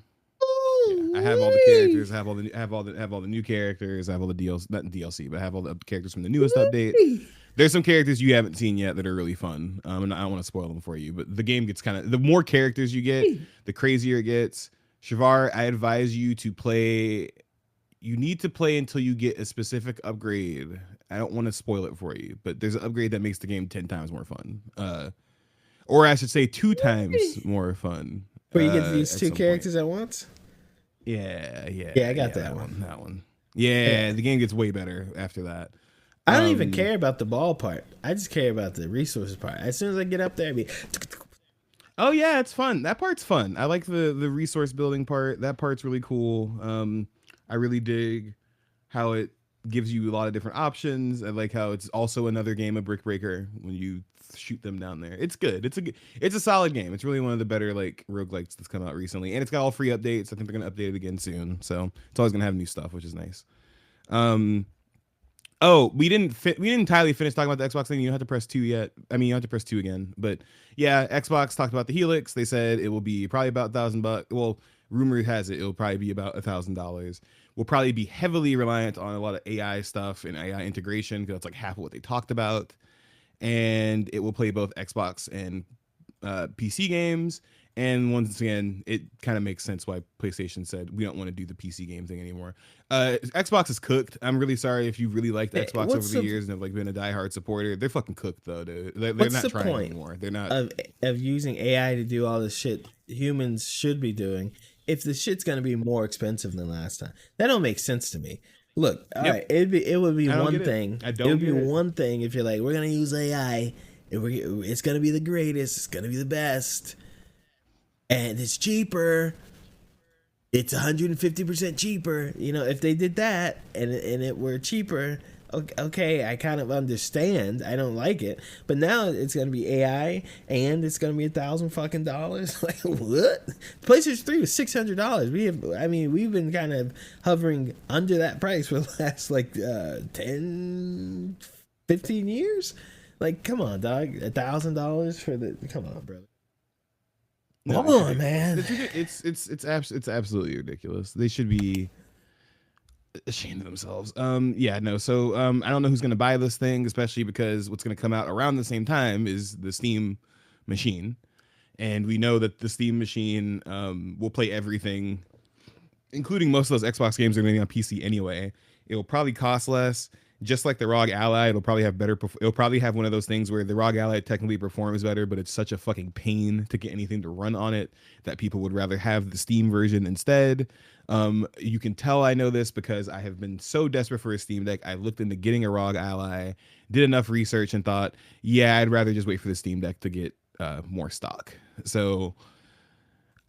yeah, I have all the characters. I have all the new characters. I have all the DLC, not DLC, but I have all the characters from the newest update. There's some characters you haven't seen yet that are really fun. And I don't want to spoil them for you, but the game gets the more characters you get, the crazier it gets. Shavar, I advise you to play. You need to play until you get a specific upgrade. I don't want to spoil it for you, but there's an upgrade that makes the game 10 times more fun. Or I should say 2 times more fun. Where you get these two characters at once? Yeah, I got that one. That one. Yeah, the game gets way better after that. I don't even care about the ball part. I just care about the resources part. As soon as I get up there, Oh yeah, it's fun. That part's fun. I like the resource building part. That part's really cool. I really dig how it gives you a lot of different options. I like how it's also another game of Brick Breaker when you shoot them down there. It's good. It's a solid game. It's really one of the better like roguelikes that's come out recently. And it's got all free updates. I think they're gonna update it again soon. So it's always gonna have new stuff, which is nice. Um Oh, we didn't entirely finish talking about the Xbox thing. You don't have to press 2 yet. I mean, you don't have to press 2 again. But yeah, Xbox talked about the Helix. They said it will be probably about $1,000. Well, rumor has it will probably be about $1,000. We'll probably be heavily reliant on a lot of AI stuff and AI integration because that's like half of what they talked about. And it will play both Xbox and PC games. And once again, it kind of makes sense why PlayStation said we don't want to do the PC game thing anymore. Xbox is cooked. I'm really sorry if you really liked Xbox over the years and have like been a diehard supporter. They're fucking cooked though, dude. They're not the trying point anymore. They're not of using AI to do all the shit humans should be doing if the shit's gonna be more expensive than last time. That don't make sense to me. Look, all right, it would be one thing. It would be one thing if you're like, we're gonna use AI and it's gonna be the greatest, it's gonna be the best. And it's cheaper. It's 150% cheaper. You know, if they did that and it were cheaper, okay, I kind of understand. I don't like it, but now it's gonna be AI and it's gonna be $1,000 Like what? PlayStation 3 was $600. We've been kind of hovering under that price for the last like 10, 15 years. Like, come on, dog, $1,000 for the. Come on, brother. No, come on, man. It's absolutely ridiculous. They should be ashamed of themselves. Yeah, no. So I don't know who's gonna buy this thing, especially because what's gonna come out around the same time is the Steam machine, and we know that the Steam machine will play everything, including most of those Xbox games that are gonna be on PC anyway. It will probably cost less. Just like the ROG Ally, it'll probably have better. It'll probably have one of those things where the ROG Ally technically performs better, but it's such a fucking pain to get anything to run on it that people would rather have the Steam version instead. You can tell I know this because I have been so desperate for a Steam Deck. I looked into getting a ROG Ally, did enough research, and thought, yeah, I'd rather just wait for the Steam Deck to get more stock. So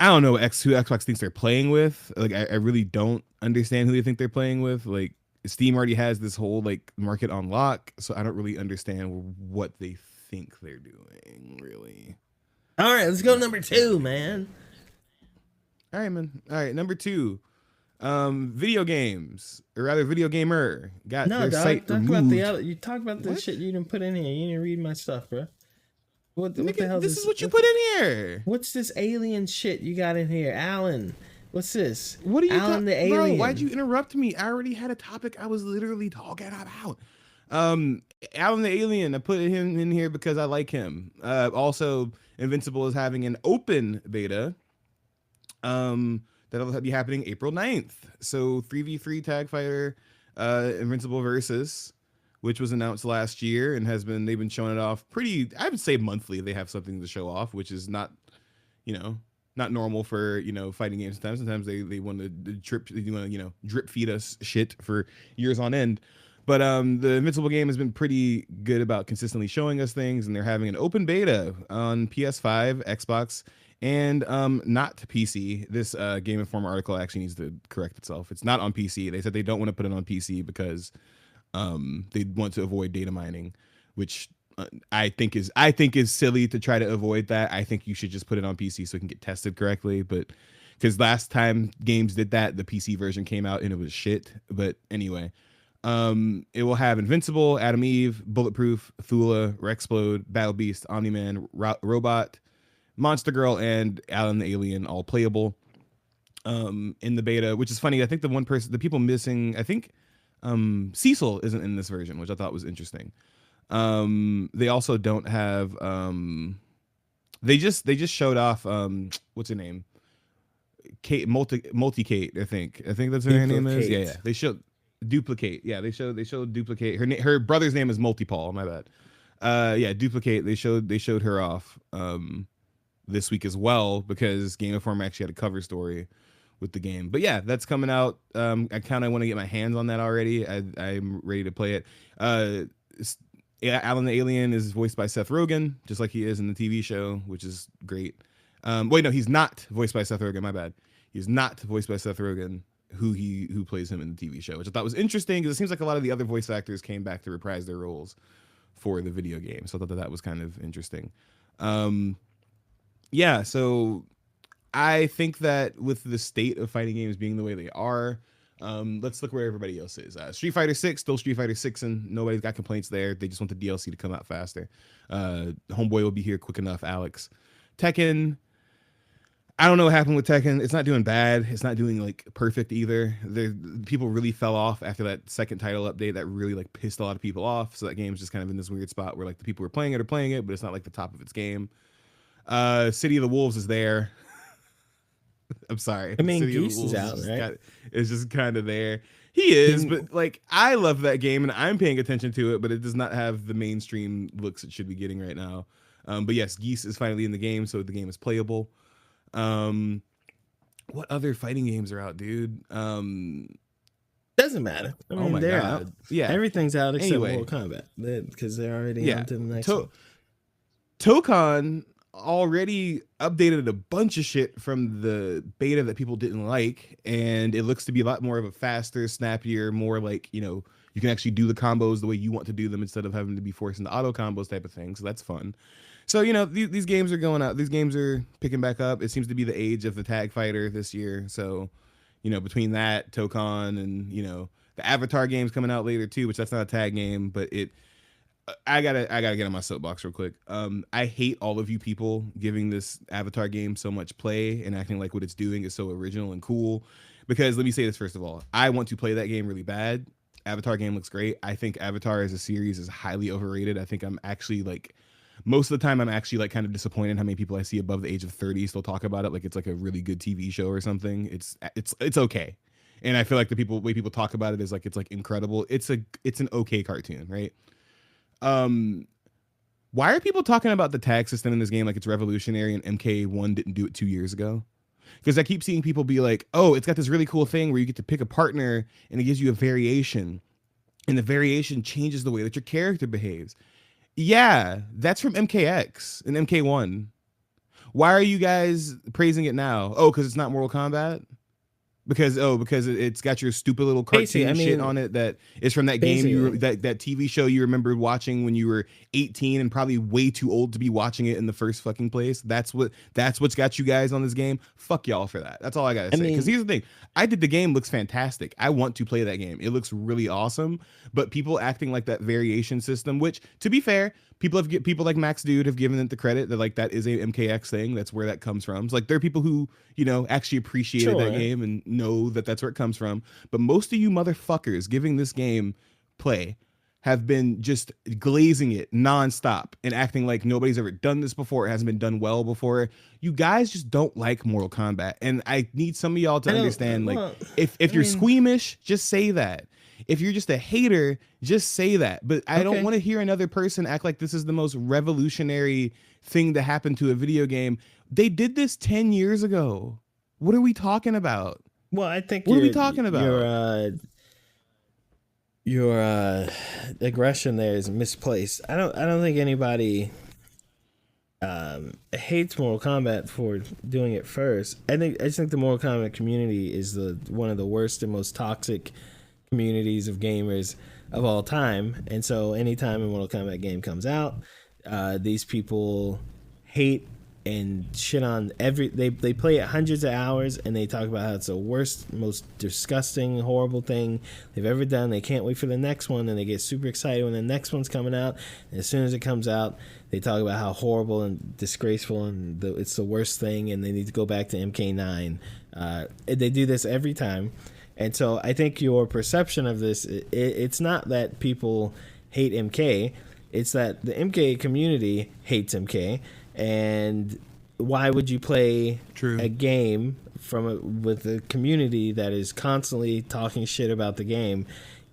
I don't know who Xbox thinks they're playing with. Like, I really don't understand who they think they're playing with. Like, Steam already has this whole like market on lock, so I don't really understand what they think they're doing, really. All right, let's go number 2, man. All right, man. All right, number 2. Video games, or rather video gamer, got their site removed. About the other. You talk about the shit you didn't put in here. You didn't read my stuff, bro. What the hell this is what you put in here. What's this alien shit you got in here, Alan? What's this? What are you Alan the alien? Bro, why'd you interrupt me? I already had a topic I was literally talking about. Alan the alien, I put him in here because I like him. Also, Invincible is having an open beta. That'll be happening April 9th. So 3v3 tag fighter, Invincible versus, which was announced last year and they've been showing it off pretty, I would say monthly. They have something to show off, which is not, not normal for, fighting games. Sometimes they want to drip feed us shit for years on end. But the Invincible game has been pretty good about consistently showing us things, and they're having an open beta on PS5, Xbox, and not PC. This Game Informer article actually needs to correct itself. It's not on PC. They said they don't want to put it on PC because they want to avoid data mining, which I think is silly to try to avoid that. I think you should just put it on PC so it can get tested correctly. But because last time games did that, the PC version came out and it was shit. But anyway, it will have Invincible, Adam Eve, Bulletproof, Thula, Rexplode, Battle Beast, Omni-Man, Robot, Monster Girl, and Alan the Alien all playable in the beta, which is funny. I think the people missing, I think Cecil isn't in this version, which I thought was interesting. They also don't have they just showed off what's her name, Kate, multi Kate, I think that's what her name is. Yeah, they showed Duplicate. Yeah, they showed Duplicate. Her brother's name is Multi-Paul, my bad. Yeah, Duplicate. They showed her off this week as well, because Game Informer actually had a cover story with the game. But yeah, that's coming out. I kind of want to get my hands on that already. I'm ready to play it. Alan the Alien is voiced by Seth Rogen, just like he is in the TV show, which is great. Wait, no, he's not voiced by Seth Rogen. My bad. He's not voiced by Seth Rogen, who plays him in the TV show, which I thought was interesting because it seems like a lot of the other voice actors came back to reprise their roles for the video game. So I thought that was kind of interesting. Yeah, so I think that with the state of fighting games being the way they are, let's look where everybody else is. Street Fighter 6, still Street Fighter 6, and nobody's got complaints there. They just want the DLC to come out faster. Homeboy will be here quick enough, Alex. Tekken, I don't know what happened with Tekken. It's not doing bad. It's not doing like perfect either. People really fell off after that second title update that really like pissed a lot of people off. So that game's just kind of in this weird spot where like the people who are playing it, but it's not like the top of its game. City of the Wolves is there. I'm sorry. I mean, City Geese is out, right? It's just kind of there. He is, but like I love that game and I'm paying attention to it, but it does not have the mainstream looks it should be getting right now. But yes, Geese is finally in the game, so the game is playable. What other fighting games are out, dude? Doesn't matter. I mean, my they're God. out. Yeah. Everything's out except Anyway. Mortal Kombat because they're already on to the next one. Tokon already updated a bunch of shit from the beta that people didn't like, and it looks to be a lot more of a faster, snappier, more like, you know, you can actually do the combos the way you want to do them instead of having to be forced into auto combos type of thing. So that's fun. So, you know, these games are going out. These games are picking back up. It seems to be the age of the tag fighter this year. So, you know, between that, Tokon, and, you know, the Avatar game's coming out later too, which that's not a tag game, but I gotta get on my soapbox real quick. I hate all of you people giving this Avatar game so much play and acting like what it's doing is so original and cool. Because let me say this first of all, I want to play that game really bad. Avatar game looks great. I think Avatar as a series is highly overrated. I think I'm actually like, most of the time I'm actually like kind of disappointed how many people I see above the age of 30 still talk about it like it's like a really good TV show or something. It's okay. And I feel like the way people talk about it is like it's like incredible. It's an okay cartoon, right? Why are people talking about the tag system in this game like it's revolutionary and MK1 didn't do it 2 years ago? Because I keep seeing people be like, oh, it's got this really cool thing where you get to pick a partner and it gives you a variation, and the variation changes the way that your character behaves. Yeah, that's from MKX and MK1. Why are you guys praising it now? Oh, because it's not Mortal Kombat? Because it's got your stupid little cartoon shit on it that is from that game that TV show you remembered watching when you were 18 and probably way too old to be watching it in the first fucking place. That's what's got you guys on this game. Fuck y'all for that. That's all I gotta say. Because here's the thing, I did the game, looks fantastic. I want to play that game. It looks really awesome. But people acting like that variation system, which to be fair, people like Max Dude have given it the credit that like that is a MKX thing. That's where that comes from. It's like there are people who, you know, actually appreciated that game and know that that's where it comes from. But most of you motherfuckers giving this game play have been just glazing it nonstop and acting like nobody's ever done this before. It hasn't been done well before. You guys just don't like Mortal Kombat. And I need some of y'all to understand, like, if you're squeamish, just say that. If you're just a hater, just say that. But I don't want to hear another person act like this is the most revolutionary thing to happen to a video game. They did this 10 years ago. What are we talking about? Well, I think what are we talking about? Your aggression there is misplaced. I don't think anybody hates Mortal Kombat for doing it first. I just think the Mortal Kombat community is one of the worst and most toxic communities of gamers of all time. And so anytime a Mortal Kombat game comes out, these people hate and shit on they play it hundreds of hours and they talk about how it's the worst, most disgusting, horrible thing they've ever done. They can't wait for the next one, and they get super excited when the next one's coming out. And as soon as it comes out, they talk about how horrible and disgraceful and it's the worst thing, and they need to go back to MK9. They do this every time. And so I think your perception of this, it's not that people hate MK, it's that the MK community hates MK. And why would you play a game with a community that is constantly talking shit about the game,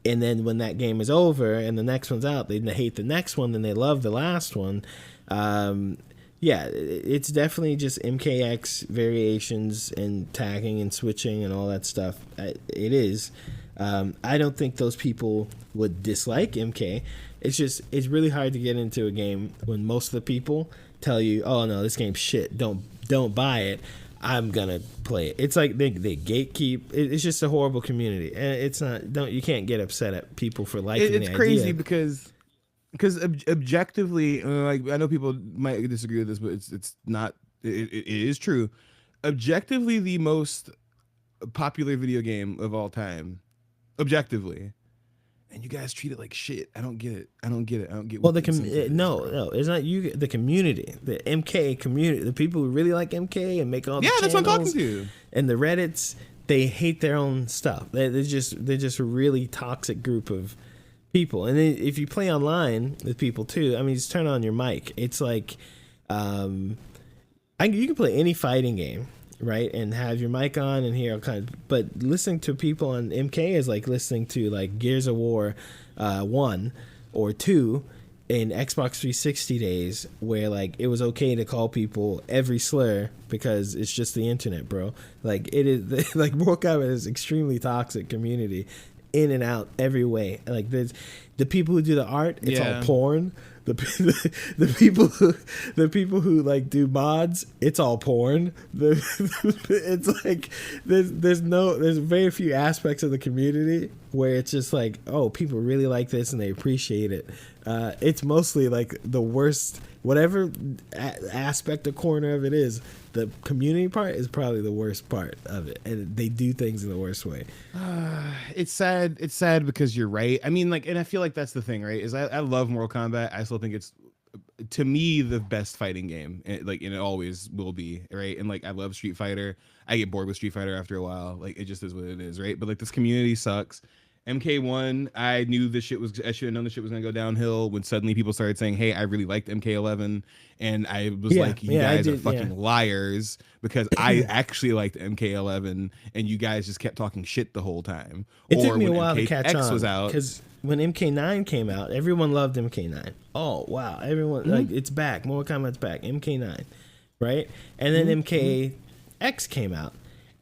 and then when that game is over and the next one's out, they hate the next one and they love the last one? Yeah, it's definitely just MKX variations and tagging and switching and all that stuff. It is. I don't think those people would dislike MK. It's really hard to get into a game when most of the people tell you, oh no, this game's shit, don't don't buy it, I'm gonna play it. It's like they gatekeep. It's just a horrible community, and it's not. You can't get upset at people for liking the idea. It's crazy because objectively, like I know people might disagree with this, but it's not. It is true. Objectively, the most popular video game of all time, objectively, and you guys treat it like shit. I don't get it. I don't get. Well, no, it's not you. The community, the MK community, the people who really like MK and make all the that's what I'm talking to. And the Reddits, they hate their own stuff. They're just a really toxic group of people. And then if you play online with people too, I mean, just turn on your mic. It's like, you can play any fighting game, right, and have your mic on and hear all kinds. But listening to people on MK is like listening to like Gears of War 1 or 2 in Xbox 360 days, where like it was okay to call people every slur because it's just the internet, bro. Like it is like Mortal Kombat is extremely toxic community, in and out every way. Like there's the people who do the art, it's all porn. The people who like do mods, it's all porn. It's like there's very few aspects of the community where it's just like, oh, people really like this and they appreciate it. It's mostly like the worst, whatever aspect or corner of it is. The community part is probably the worst part of it, and they do things in the worst way. It's sad. It's sad because you're right. I mean, like, and I feel like that's the thing, right? Is I love Mortal Kombat. I still think it's, to me, the best fighting game. And it always will be, right? And like, I love Street Fighter. I get bored with Street Fighter after a while. Like, it just is what it is, right? But like, this community sucks. MK1, I knew I should have known this shit was gonna go downhill when suddenly people started saying, hey, I really liked MK11, and I was like, you guys are fucking liars, because I actually liked MK11 and you guys just kept talking shit the whole time. It took me a while to catch on, was out, because when MK9 came out, everyone loved MK9. Oh wow, everyone like, it's back, Mortal Kombat's back, MK9, right? And then MKX came out.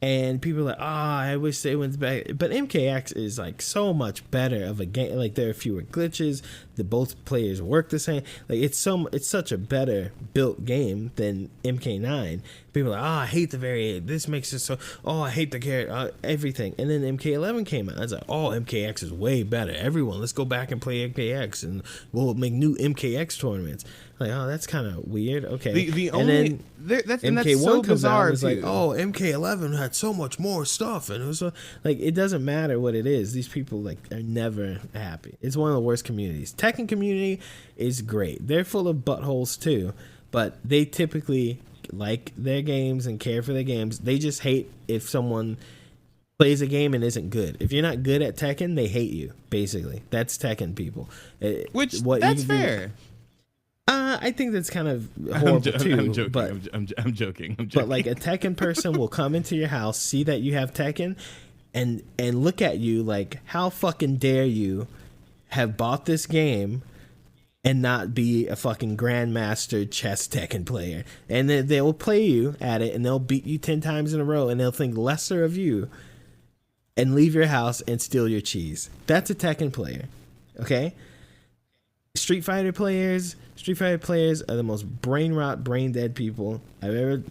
And people are like, I wish they went back. But MKX is like so much better of a game. Like there are fewer glitches. Both players work the same. Like it's such a better built game than MK9. People are like, I hate the variant. This makes it so. I hate the character. Everything. And then MK11 came out. I was like, MKX is way better. Everyone, let's go back and play MKX, and we'll make new MKX tournaments. Like, that's kind of weird. Okay. And that's so bizarre. It's like, MK11 had so much more stuff, and it was like, it doesn't matter what it is. These people like are never happy. It's one of the worst communities. Tekken community is great. They're full of buttholes too, but they typically like their games and care for their games. They just hate if someone plays a game and isn't good. If you're not good at Tekken, they hate you. Basically, that's Tekken people. That's fair. I think that's kind of horrible too. I'm joking. But I'm joking. But like a Tekken person will come into your house, see that you have Tekken, and look at you like, how fucking dare you have bought this game and not be a fucking grandmaster chess Tekken player? And then they will play you at it, and they'll beat you 10 times in a row, and they'll think lesser of you, and leave your house and steal your cheese. That's a Tekken player, okay? Street Fighter players are the most brain rot, brain dead people I've ever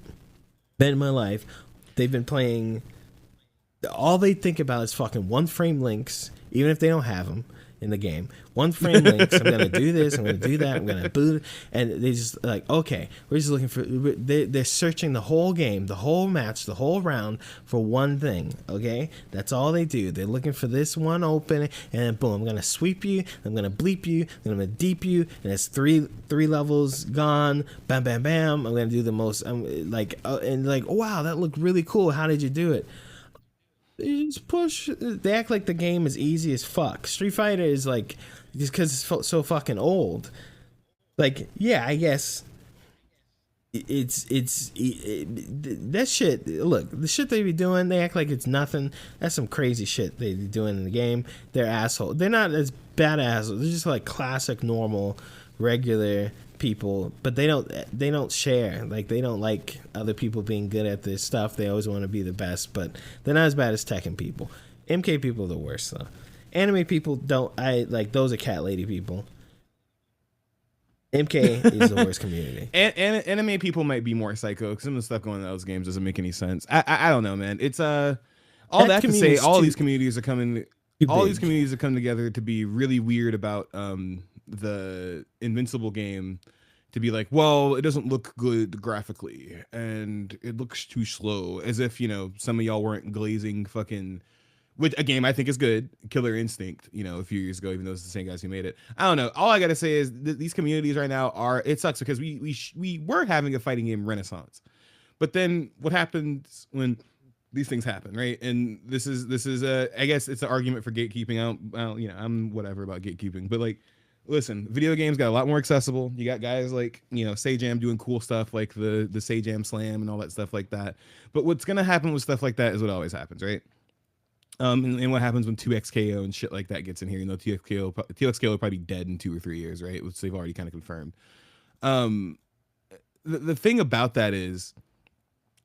been in my life. They've been playing, all they think about is fucking one frame links, even if they don't have them in the game. One frame links. I'm gonna do this. I'm gonna do that. I'm gonna boot. And they just like, okay, we're just looking for. They're searching the whole game, the whole match, the whole round for one thing. Okay, that's all they do. They're looking for this one opening, and then boom, I'm gonna sweep you. I'm gonna bleep you. I'm gonna deep you, and it's three levels gone. Bam, bam, bam. I'm gonna do the most. I'm like, wow, that looked really cool. How did you do it? They just push. They act like the game is easy as fuck. Street Fighter is like, just because it's so fucking old. Like, yeah, I guess that shit. Look, the shit they be doing, they act like it's nothing. That's some crazy shit they be doing in the game. They're assholes. They're not as bad assholes. They're just like classic, normal, regular people, but they don't share. Like, they don't like other people being good at this stuff. They always want to be the best, but they're not as bad as Tekken people. MK people are the worst though. Anime people those are cat lady people. MK is the worst community. And anime people might be more psycho because some of the stuff going on in those games doesn't make any sense. I don't know, man. It's all that to say, all these communities are coming. All these communities have come together to be really weird about the Invincible game. To be like, well, it doesn't look good graphically, and it looks too slow. As if, you know, some of y'all weren't glazing fucking, which a game I think is good, Killer Instinct, you know, a few years ago, even though it's the same guys who made it. I don't know. All I gotta say is these communities right now it sucks because we were having a fighting game renaissance, but then what happens when these things happen, right? And this is I guess it's an argument for gatekeeping. I'm whatever about gatekeeping, but like, listen, video games got a lot more accessible. You got guys like, you know, Sajam doing cool stuff like the Sajam Slam and all that stuff like that. But what's gonna happen with stuff like that is what always happens, right? And what happens when 2XKO and shit like that gets in here? You know, 2XKO will probably be dead in 2 or 3 years, right? Which they've already kind of confirmed. The thing about that is,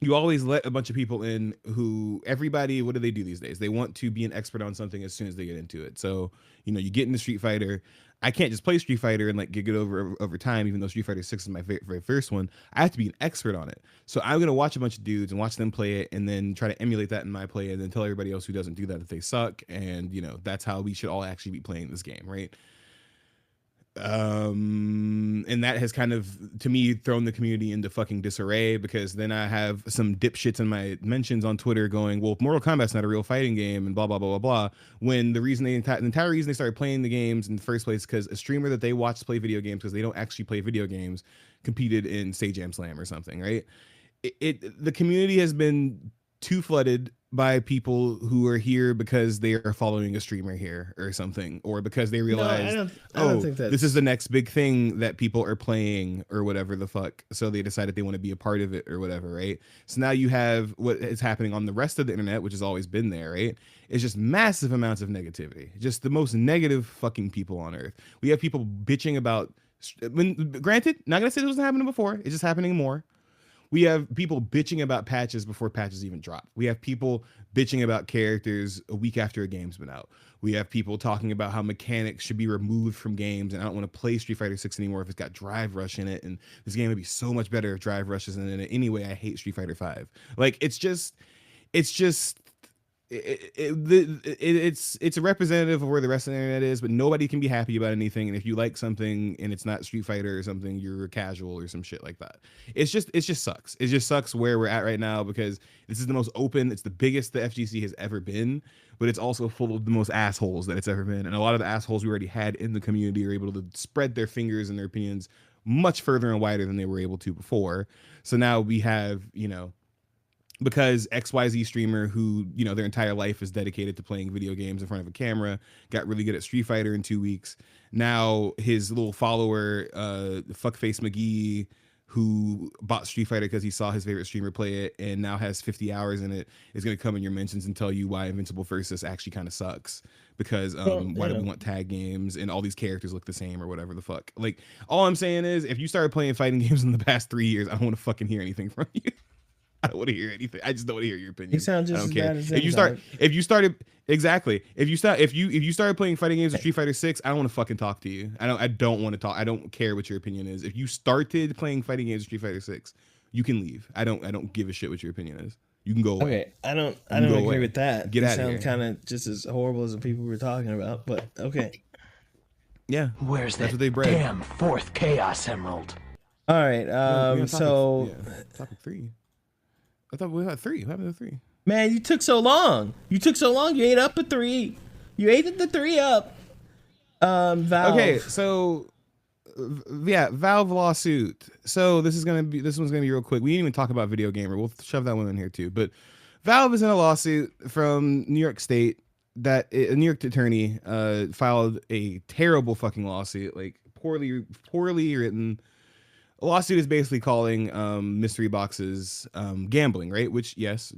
you always let a bunch of people in who everybody, what do they do these days? They want to be an expert on something as soon as they get into it. So, you know, you get into Street Fighter. I can't just play Street Fighter and like get it over time, even though Street Fighter 6 is my very first one. I have to be an expert on it. So I'm going to watch a bunch of dudes and watch them play it and then try to emulate that in my play and then tell everybody else who doesn't do that they suck. And, you know, that's how we should all actually be playing this game, right? And that has kind of, to me, thrown the community into fucking disarray, because then I have some dipshits in my mentions on Twitter going, well, Mortal Kombat's not a real fighting game and blah blah blah blah blah, when the entire reason they started playing the games in the first place because a streamer that they watched play video games, because they don't actually play video games, competed in Sajam Slam or something, right? The community has been too flooded by people who are here because they are following a streamer here or something, or because they realize, I don't think this is the next big thing that people are playing or whatever the fuck. So they decided they want to be a part of it or whatever, right? So now you have what is happening on the rest of the internet, which has always been there, right? It's just massive amounts of negativity, just the most negative fucking people on earth. We have people bitching about, granted, not gonna say this wasn't happening before, it's just happening more. We have people bitching about patches before patches even drop. We have people bitching about characters a week after a game's been out. We have people talking about how mechanics should be removed from games, and I don't want to play Street Fighter 6 anymore if it's got Drive Rush in it, and this game would be so much better if Drive Rush isn't in it. Anyway, I hate Street Fighter 5. Like, it's a representative of where the rest of the internet is, but nobody can be happy about anything. And if you like something and it's not Street Fighter or something, you're a casual or some shit like that. It just sucks. It just sucks where we're at right now, because this is the most open, it's the biggest the FGC has ever been, but it's also full of the most assholes that it's ever been. And a lot of the assholes we already had in the community are able to spread their fingers and their opinions much further and wider than they were able to before. So now we have, you know, because XYZ streamer who, you know, their entire life is dedicated to playing video games in front of a camera, got really good at Street Fighter in 2 weeks. Now his little follower, Fuckface McGee, who bought Street Fighter because he saw his favorite streamer play it and now has 50 hours in it, is going to come in your mentions and tell you why Invincible Versus actually kind of sucks. Because why do we want tag games and all these characters look the same or whatever the fuck? Like, all I'm saying is, if you started playing fighting games in the past 3 years, I don't want to fucking hear anything from you. I don't want to hear anything. I just don't want to hear your opinion. You sound just as bad as you started playing fighting games with Street Fighter 6, I don't want to fucking talk to you. I don't want to talk. I don't care what your opinion is. If you started playing fighting games with Street Fighter 6, you can leave. I don't give a shit what your opinion is. You can go away. Okay, I don't agree with that. Get you out of here. sound kind of just as horrible as the people we were talking about, but okay. Yeah. Where's that's that what they bred. damn fourth Chaos Emerald? All right. Topic 3. I thought we had 3. What happened to 3? Man, you took so long. You ate up a 3. You ate the 3 up. Valve. Okay, so yeah, Valve lawsuit. So this one's gonna be real quick. We didn't even talk about Video Gamer. We'll shove that one in here too. But Valve is in a lawsuit from New York State that a New York attorney filed a terrible fucking lawsuit, like poorly written. A lawsuit is basically calling mystery boxes gambling, right? Which, yes,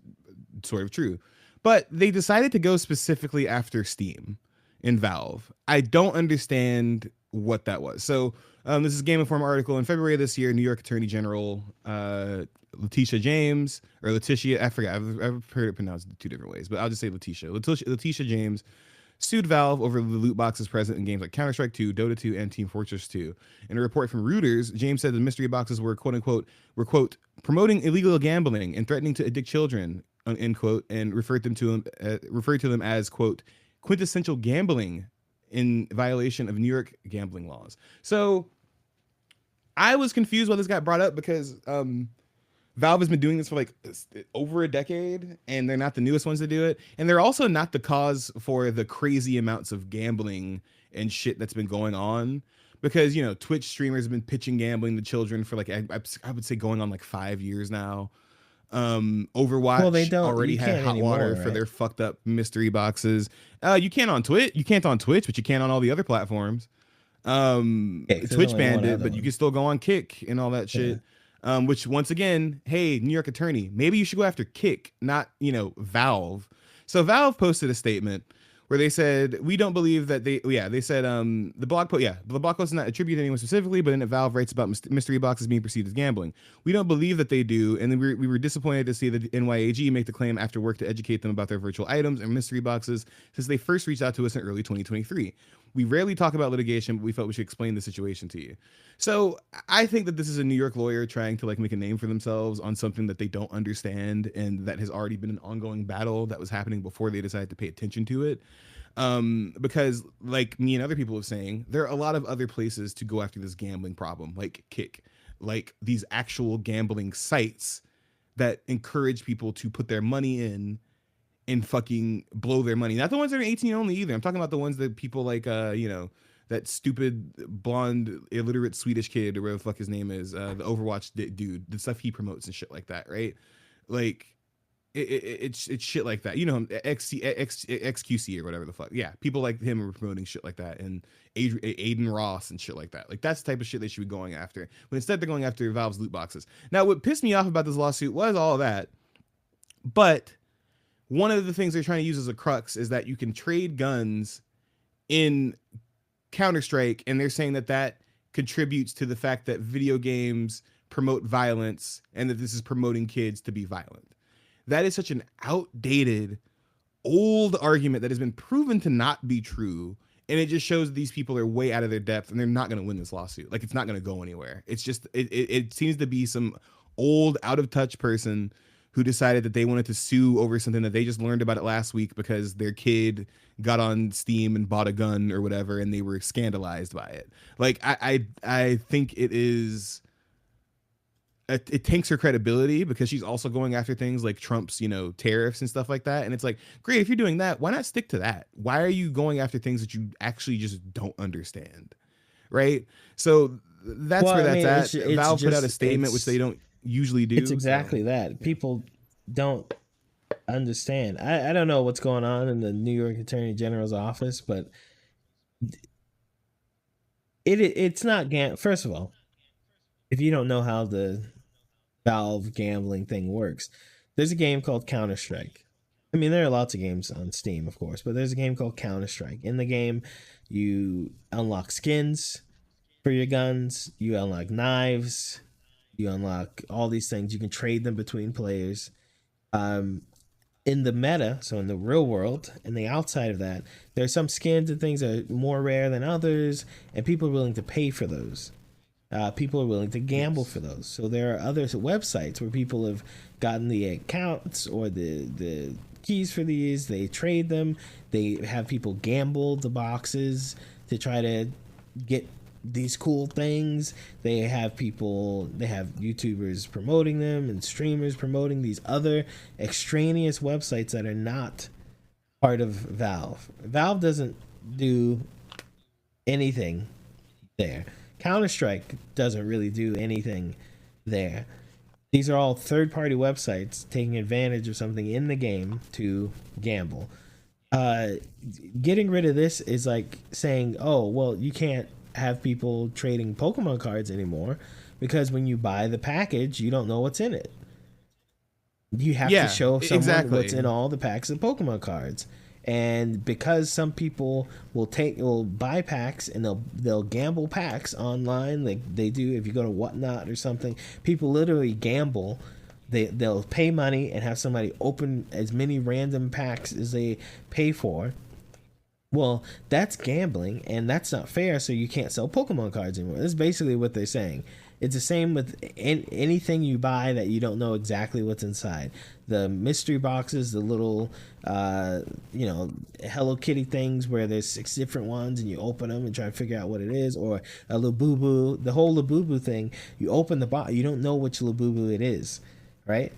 sort of true. But they decided to go specifically after Steam and Valve. I don't understand what that was. So this is a Game Informer article. In February of this year, New York Attorney General Letitia James, or Letitia, I forgot. I've heard it pronounced 2 different ways, but I'll just say Letitia. Letitia James sued Valve over the loot boxes present in games like Counter-Strike 2, Dota 2, and Team Fortress 2. In a report from Reuters, James said the mystery boxes were quote promoting illegal gambling and threatening to addict children, end quote, and referred to them as quote quintessential gambling in violation of New York gambling laws. So I was confused why this got brought up because Valve has been doing this for like over a decade, and they're not the newest ones to do it. And they're also not the cause for the crazy amounts of gambling and shit that's been going on. Because, you know, Twitch streamers have been pitching gambling to children for like, I would say going on like 5 years now. Overwatch already had hot water for their fucked up mystery boxes. You can't on Twitch. You can't on Twitch, but you can on all the other platforms. Twitch banned it, but you can still go on Kick and all that shit. Which once again, hey, New York attorney, maybe you should go after Kick, not, you know, Valve. So Valve posted a statement where they said, we don't believe that they said, the blog post is not attributed to anyone specifically, but in it, Valve writes about mystery boxes being perceived as gambling. We don't believe that they do. And then we were disappointed to see the NYAG make the claim after work to educate them about their virtual items and mystery boxes since they first reached out to us in early 2023. We rarely talk about litigation, but we felt we should explain the situation to you. So I think that this is a New York lawyer trying to like make a name for themselves on something that they don't understand and that has already been an ongoing battle that was happening before they decided to pay attention to it. Because like me and other people have saying, there are a lot of other places to go after this gambling problem, like Kick, like these actual gambling sites that encourage people to put their money in and fucking blow their money. Not the ones that are 18 only either. I'm talking about the ones that people like, you know, that stupid blonde illiterate Swedish kid or whatever the fuck his name is, the Overwatch dude, the stuff he promotes and shit like that, right? Like it's shit like that. You know him, XQC or whatever the fuck. Yeah, people like him are promoting shit like that, and Aiden Ross and shit like that. Like that's the type of shit they should be going after. But instead they're going after Valve's loot boxes. Now what pissed me off about this lawsuit was all that, but one of the things they're trying to use as a crux is that you can trade guns in Counter-Strike, and they're saying that that contributes to the fact that video games promote violence and that this is promoting kids to be violent. That is such an outdated, old argument that has been proven to not be true, and it just shows these people are way out of their depth and they're not going to win this lawsuit. Like, it's not going to go anywhere. It's just, it seems to be some old, out-of-touch person who decided that they wanted to sue over something that they just learned about it last week because their kid got on Steam and bought a gun or whatever, and they were scandalized by it. Like, I think it is, it tanks her credibility because she's also going after things like Trump's, you know, tariffs and stuff like that. And it's like, great, if you're doing that, why not stick to that? Why are you going after things that you actually just don't understand? Right. So that's where that's at. Valve put out a statement, which they don't usually do. It's exactly that. People don't understand. I don't know what's going on in the New York Attorney General's office, but it's not first of all, if you don't know how the Valve gambling thing works, there's a game called Counter-Strike. I mean, there are lots of games on Steam, of course, but there's a game called Counter-Strike. In the game, you unlock skins for your guns, you unlock knives, you unlock all these things. You can trade them between players. In the meta, so in the real world, and the outside of that, there's some skins and things that are more rare than others, and people are willing to pay for those. People are willing to gamble for those. So there are other websites where people have gotten the accounts or the keys for these. They trade them. They have people gamble the boxes to try to get these cool things. They have YouTubers promoting them and streamers promoting these other extraneous websites that are not part of Valve. Valve doesn't do anything there. Counter-Strike doesn't really do anything there. These are all third-party websites taking advantage of something in the game to gamble. Getting rid of this is like saying, oh, well, you can't have people trading Pokemon cards anymore because when you buy the package, you don't know what's in it. You have to show someone what's in all the packs of Pokemon cards. And because some people will buy packs and they'll gamble packs online, like they do if you go to Whatnot or something, people literally gamble. They'll pay money and have somebody open as many random packs as they pay for, Well, that's gambling, and that's not fair. So you can't sell Pokemon cards anymore. That's basically what they're saying. It's the same with anything you buy that you don't know exactly what's inside. The mystery boxes, the little, Hello Kitty things where there's 6 different ones, and you open them and try to figure out what it is, or a Labubu. The whole Labubu thing, you open the box, you don't know which Labubu it is, right?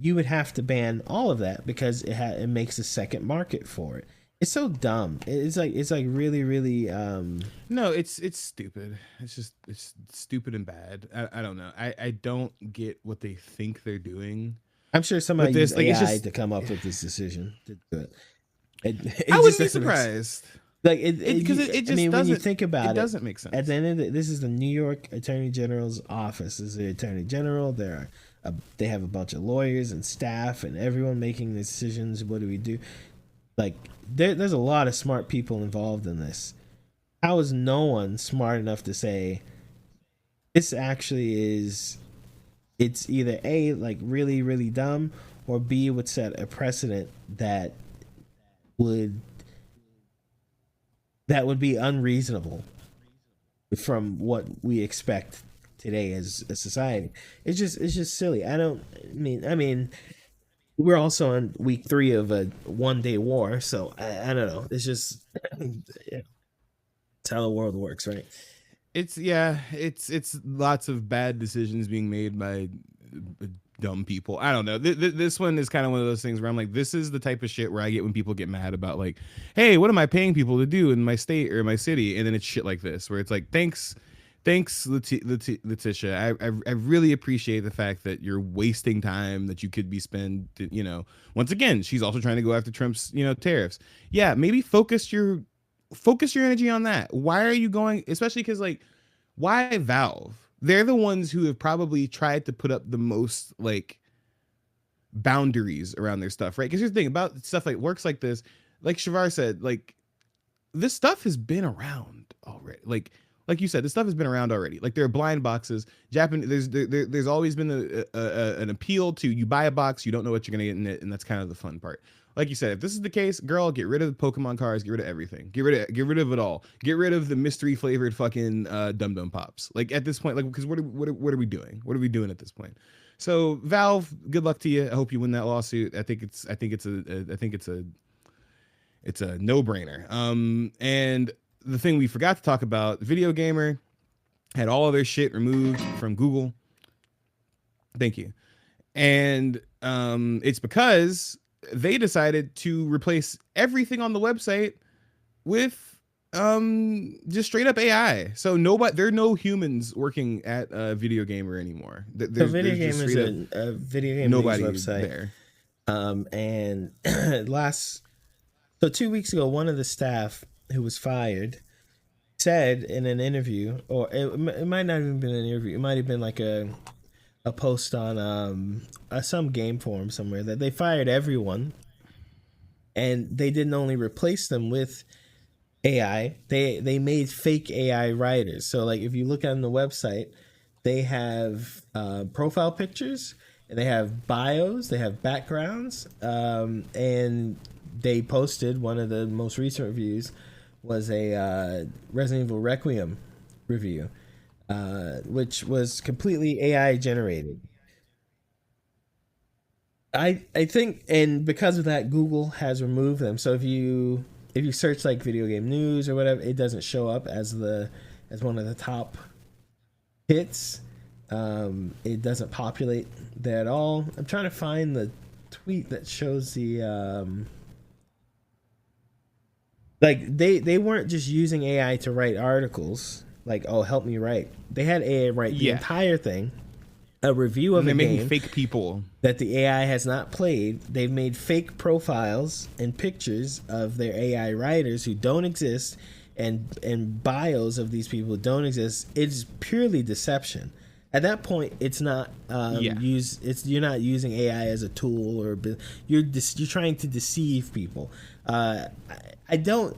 You would have to ban all of that because it makes a second market for it. It's so dumb. It's like really, really. No, it's stupid. It's stupid and bad. I don't know. I don't get what they think they're doing. I'm sure somebody used like, AI to come up with this decision to do it. I wouldn't be surprised. Like because it just doesn't. When you think about it, it doesn't make sense. At the end of it, this is the New York Attorney General's office. This is the Attorney General. They have a bunch of lawyers and staff and everyone making the decisions. What do we do? Like there's a lot of smart people involved in this. How is no one smart enough to say this actually is? It's either A, like really, really dumb, or B, would set a precedent that would be unreasonable from what we expect today as a society. It's just silly. I mean, we're also on week 3 of a 1-day war, so I don't know. It's just it's how the world works, right? It's lots of bad decisions being made by dumb people. I don't know. This one is kind of one of those things where I'm like, this is the type of shit where I get when people get mad about like, hey, what am I paying people to do in my state or my city? And then it's shit like this where it's like, thanks, Letitia. I really appreciate the fact that you're wasting time that you could be spent. Once again, she's also trying to go after Trump's tariffs. Yeah, maybe focus your energy on that. Why are you going, especially because like, why Valve? They're the ones who have probably tried to put up the most like boundaries around their stuff, right? Because here's the thing about stuff like works like this, like Shavar said, like this stuff has been around already. Like you said, this stuff has been around already. Like there are blind boxes. There's always been an appeal to you buy a box, you don't know what you're gonna get in it, and that's kind of the fun part. Like you said, if this is the case, girl, get rid of the Pokemon cards, get rid of everything. Get rid of it all. Get rid of the mystery flavored fucking Dum Dum Pops. Like at this point, like because what are we doing? What are we doing at this point? So Valve, good luck to you. I hope you win that lawsuit. I think it's a no-brainer. And the thing we forgot to talk about, Video Gamer had all of their shit removed from Google. Thank you. And it's because they decided to replace everything on the website with just straight up AI. So there are no humans working at Video Gamer anymore. Video Gamer is a video game nobody website there. And 2 weeks ago, one of the staff who was fired said in an interview, or it might not even been an interview, it might have been like a post on some game forum somewhere, that they fired everyone and they didn't only replace them with AI, they made fake AI writers. So like if you look on the website, they have profile pictures and they have bios, they have backgrounds, and they posted one of the most recent reviews was a Resident Evil Requiem review, which was completely AI generated. I think, and because of that, Google has removed them. So if you search like video game news or whatever, it doesn't show up as one of the top hits. It doesn't populate there at all. I'm trying to find the tweet that shows the like they weren't just using AI to write articles. Like, oh, help me write. They had AI write the entire thing. A review of a game. They're making fake people that the AI has not played. They've made fake profiles and pictures of their AI writers who don't exist, and bios of these people who don't exist. It's purely deception. At that point, it's not you're not using AI as a tool, or you're trying to deceive people. I know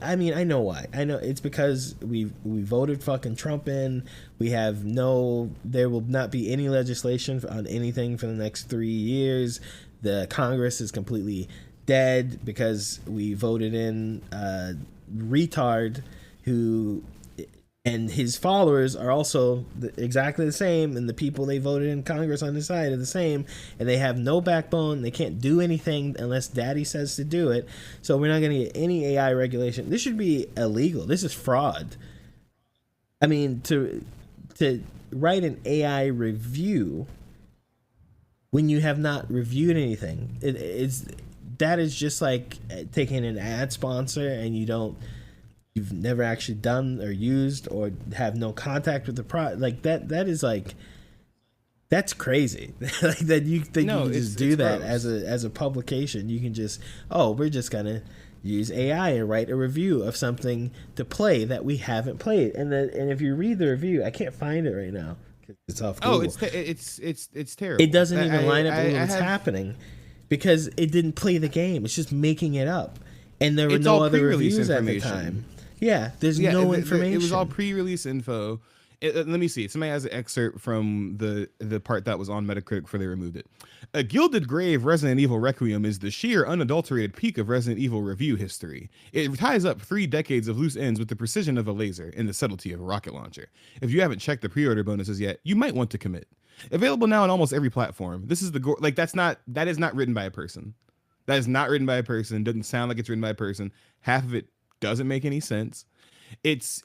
why. I know it's because we voted fucking Trump in. There will not be any legislation on anything for the next 3 years. The Congress is completely dead because we voted in a retard who, and his followers are also exactly the same, and the people they voted in Congress on his side are the same, and they have no backbone. They can't do anything unless daddy says to do it. So we're not going to get any AI regulation. This should be illegal. This is fraud. I mean, to write an AI review when you have not reviewed anything, that is just like taking an ad sponsor and you've never actually done or used or have no contact with the product. Like that is like, that's crazy. Like that you think you can just do that gross. as a publication. You can just, we're just gonna use AI and write a review of something to play that we haven't played. And if you read the review, I can't find it right now because it's off Google. It's terrible. It doesn't even line up with what's happening because it didn't play the game. It's just making it up, and there were no other reviews at the time. Yeah, there's no information. It was all pre-release info. Let me see. Somebody has an excerpt from the part that was on Metacritic before they removed it. A Gilded Grave Resident Evil Requiem is the sheer, unadulterated peak of Resident Evil review history. It ties up 3 decades of loose ends with the precision of a laser and the subtlety of a rocket launcher. If you haven't checked the pre-order bonuses yet, you might want to commit. Available now on almost every platform. This is that is not written by a person. That is not written by a person. Doesn't sound like it's written by a person. Half of it doesn't make any sense. It's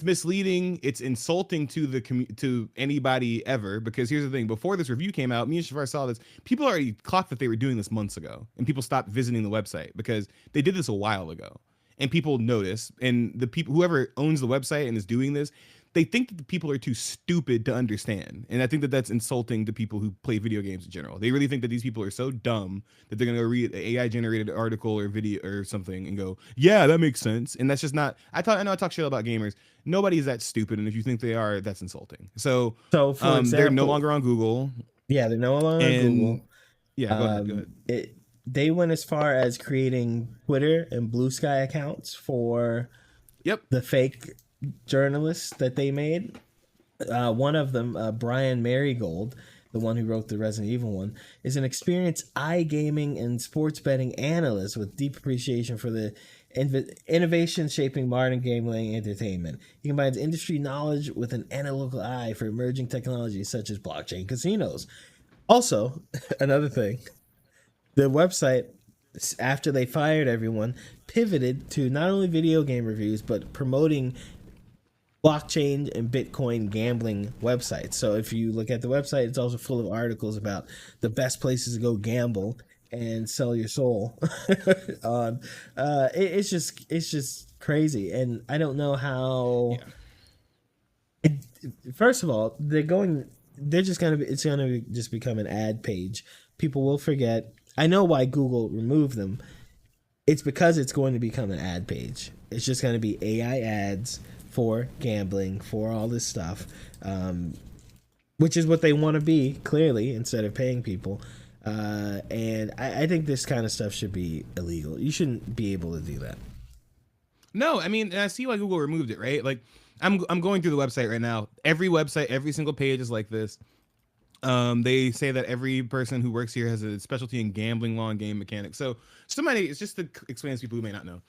misleading. It's insulting to anybody ever, because here's the thing: before this review came out, me and Shafar saw this. People already clocked that they were doing this months ago, and people stopped visiting the website because they did this a while ago, and people notice. And the people, whoever owns the website and is doing this, they think that the people are too stupid to understand. And I think that that's insulting to people who play video games in general. They really think that these people are so dumb that they're going to read an AI generated article or video or something and go, yeah, that makes sense. And that's just not, I know I talk shit about gamers. Nobody is that stupid. And if you think they are, that's insulting. So for example, they're no longer on Google. Yeah, they're no longer on Google. Yeah, go ahead. They went as far as creating Twitter and Blue Sky accounts for the fake journalists that they made. One of them, Brian Marigold, the one who wrote the Resident Evil one, is an experienced iGaming and sports betting analyst with deep appreciation for the innovation shaping modern gambling entertainment. He combines industry knowledge with an analytical eye for emerging technologies such as blockchain casinos. Also, another thing, the website, after they fired everyone, pivoted to not only video game reviews but promoting blockchain and Bitcoin gambling websites. So if you look at the website, it's also full of articles about the best places to go gamble and sell your soul. It's just crazy, and I don't know how. Yeah. First of all, it's gonna just become an ad page. People will forget. I know why Google removed them. It's because it's going to become an ad page. It's just going to be AI ads for gambling, for all this stuff, which is what they want to be, clearly, instead of paying people. And I think this kind of stuff should be illegal. You shouldn't be able to do that. No, I mean, I see why Google removed it, right? Like, I'm going through the website right now. Every website, every single page is like this. They say that every person who works here has a specialty in gambling law and game mechanics. So it's just to explain to people who may not know.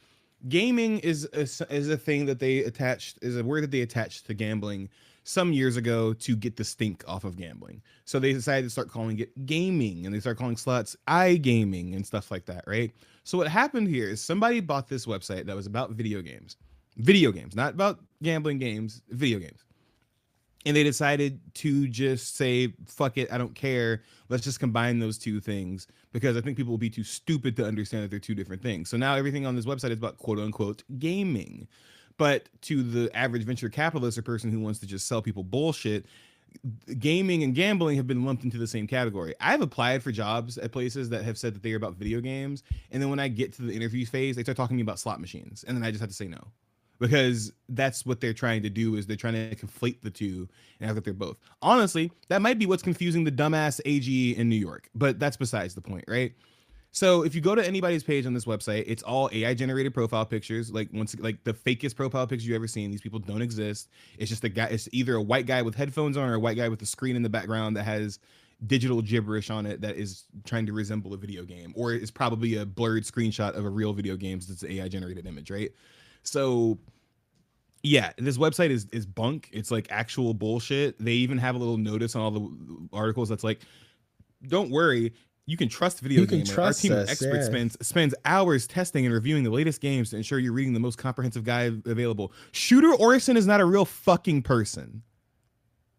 Gaming is a thing that they attached, is a word that they attached to gambling some years ago to get the stink off of gambling. So they decided to start calling it gaming, and they start calling slots iGaming and stuff like that, right? So what happened here is somebody bought this website that was about video games, not about gambling games, video games. And they decided to just say, fuck it, I don't care. Let's just combine those two things, because I think people will be too stupid to understand that they're two different things. So now everything on this website is about quote unquote gaming. But to the average venture capitalist or person who wants to just sell people bullshit, gaming and gambling have been lumped into the same category. I've applied for jobs at places that have said that they're about video games. And then when I get to the interview phase, they start talking to me about slot machines. And then I just have to say no. Because that's what they're trying to do, is they're trying to conflate the two and act like they're both. Honestly, that might be what's confusing the dumbass AG in New York, but that's besides the point, right? So if you go to anybody's page on this website, it's all AI generated profile pictures, like the fakest profile picture you ever seen. These people don't exist. It's just a guy. It's either a white guy with headphones on or a white guy with a screen in the background that has digital gibberish on it that is trying to resemble a video game, or is probably a blurred screenshot of a real video game that's an AI generated image, right? So yeah, this website is bunk. It's like actual bullshit. They even have a little notice on all the articles that's like, don't worry, you can trust Video You can Gamer. Our trust team of us, experts yeah. spends hours testing and reviewing the latest games to ensure you're reading the most comprehensive guide available. Shooter Orson is not a real fucking person.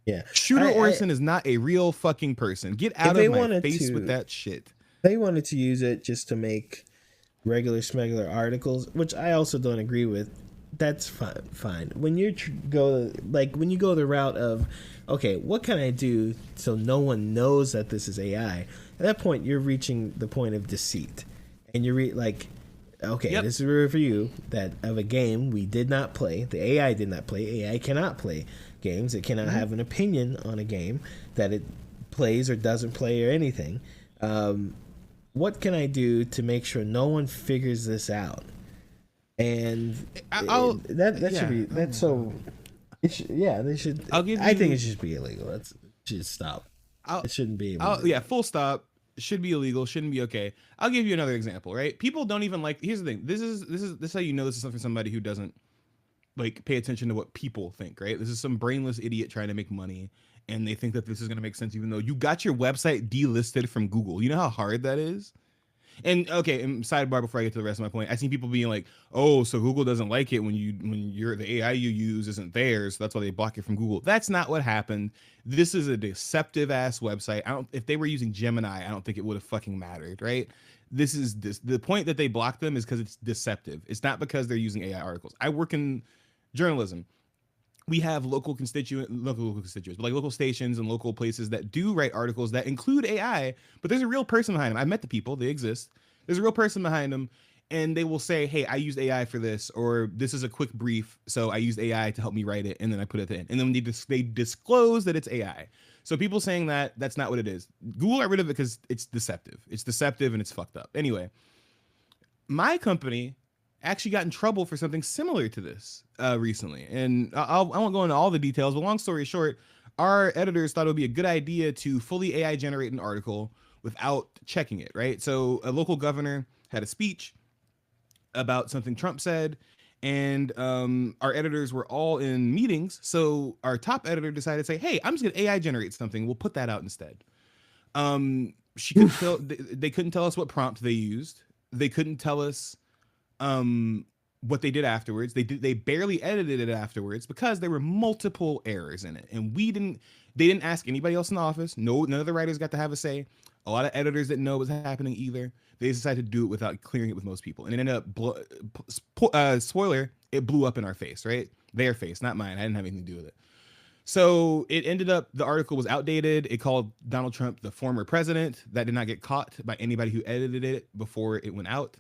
Yeah. Shooter Orson is not a real fucking person. Get out they of my wanted face to- with that shit. They wanted to use it just to make regular smuggler articles, which I also don't agree with. That's fine. When you go the route of, okay, what can I do so no one knows that this is AI? At that point, you're reaching the point of deceit, and you're okay, Yep. this is a review that of a game we did not play. The AI did not play. AI cannot play games. It cannot have an opinion on a game that it plays or doesn't play or anything. What can I do to make sure no one figures this out? And that should be that's so. It should, yeah, they should. I think it should be illegal. It should stop. It shouldn't be. Yeah, full stop. Should be illegal. Shouldn't be okay. I'll give you another example. Right? People don't even like. Here's the thing. This is how you know this is something somebody who doesn't like pay attention to what people think. Right? This is some brainless idiot trying to make money, and they think that this is going to make sense, even though you got your website delisted from Google. You know how hard that is. And okay, and sidebar before I get to the rest of my point, I see people being like, "Oh, so Google doesn't like it when you're the AI you use isn't theirs, so that's why they block it from Google." That's not what happened. This is a deceptive ass website. If they were using Gemini, I don't think it would have fucking mattered, right? The point that they blocked them is because it's deceptive. It's not because they're using AI articles. I work in journalism. We have local constituents, but like local stations and local places that do write articles that include AI, but there's a real person behind them. I met the people, they exist. There's a real person behind them, and they will say, "Hey, I used AI for this," or "This is a quick brief, so I used AI to help me write it, and then I put it in." And then they disclose that it's AI. So people saying that that's not what it is. Google got rid of it because it's deceptive. It's deceptive and it's fucked up. Anyway, my company actually got in trouble for something similar to this recently. And I won't go into all the details, but long story short, our editors thought it would be a good idea to fully AI generate an article without checking it, right? So a local governor had a speech about something Trump said, and our editors were all in meetings. So our top editor decided to say, "Hey, I'm just gonna AI generate something. We'll put that out instead." She couldn't tell, they couldn't tell us what prompt they used. They couldn't tell us what they did afterwards. They barely edited it afterwards because there were multiple errors in it, and they didn't ask anybody else in the office. None of the writers got to have a say. A lot of editors didn't know what was happening either. They decided to do it without clearing it with most people, and it ended up spoiler, it blew up in our face, right? Their face, not mine. I didn't have anything to do with it. So it ended up, the article was outdated. It called Donald Trump the former president. That did not get caught by anybody who edited it before it went out.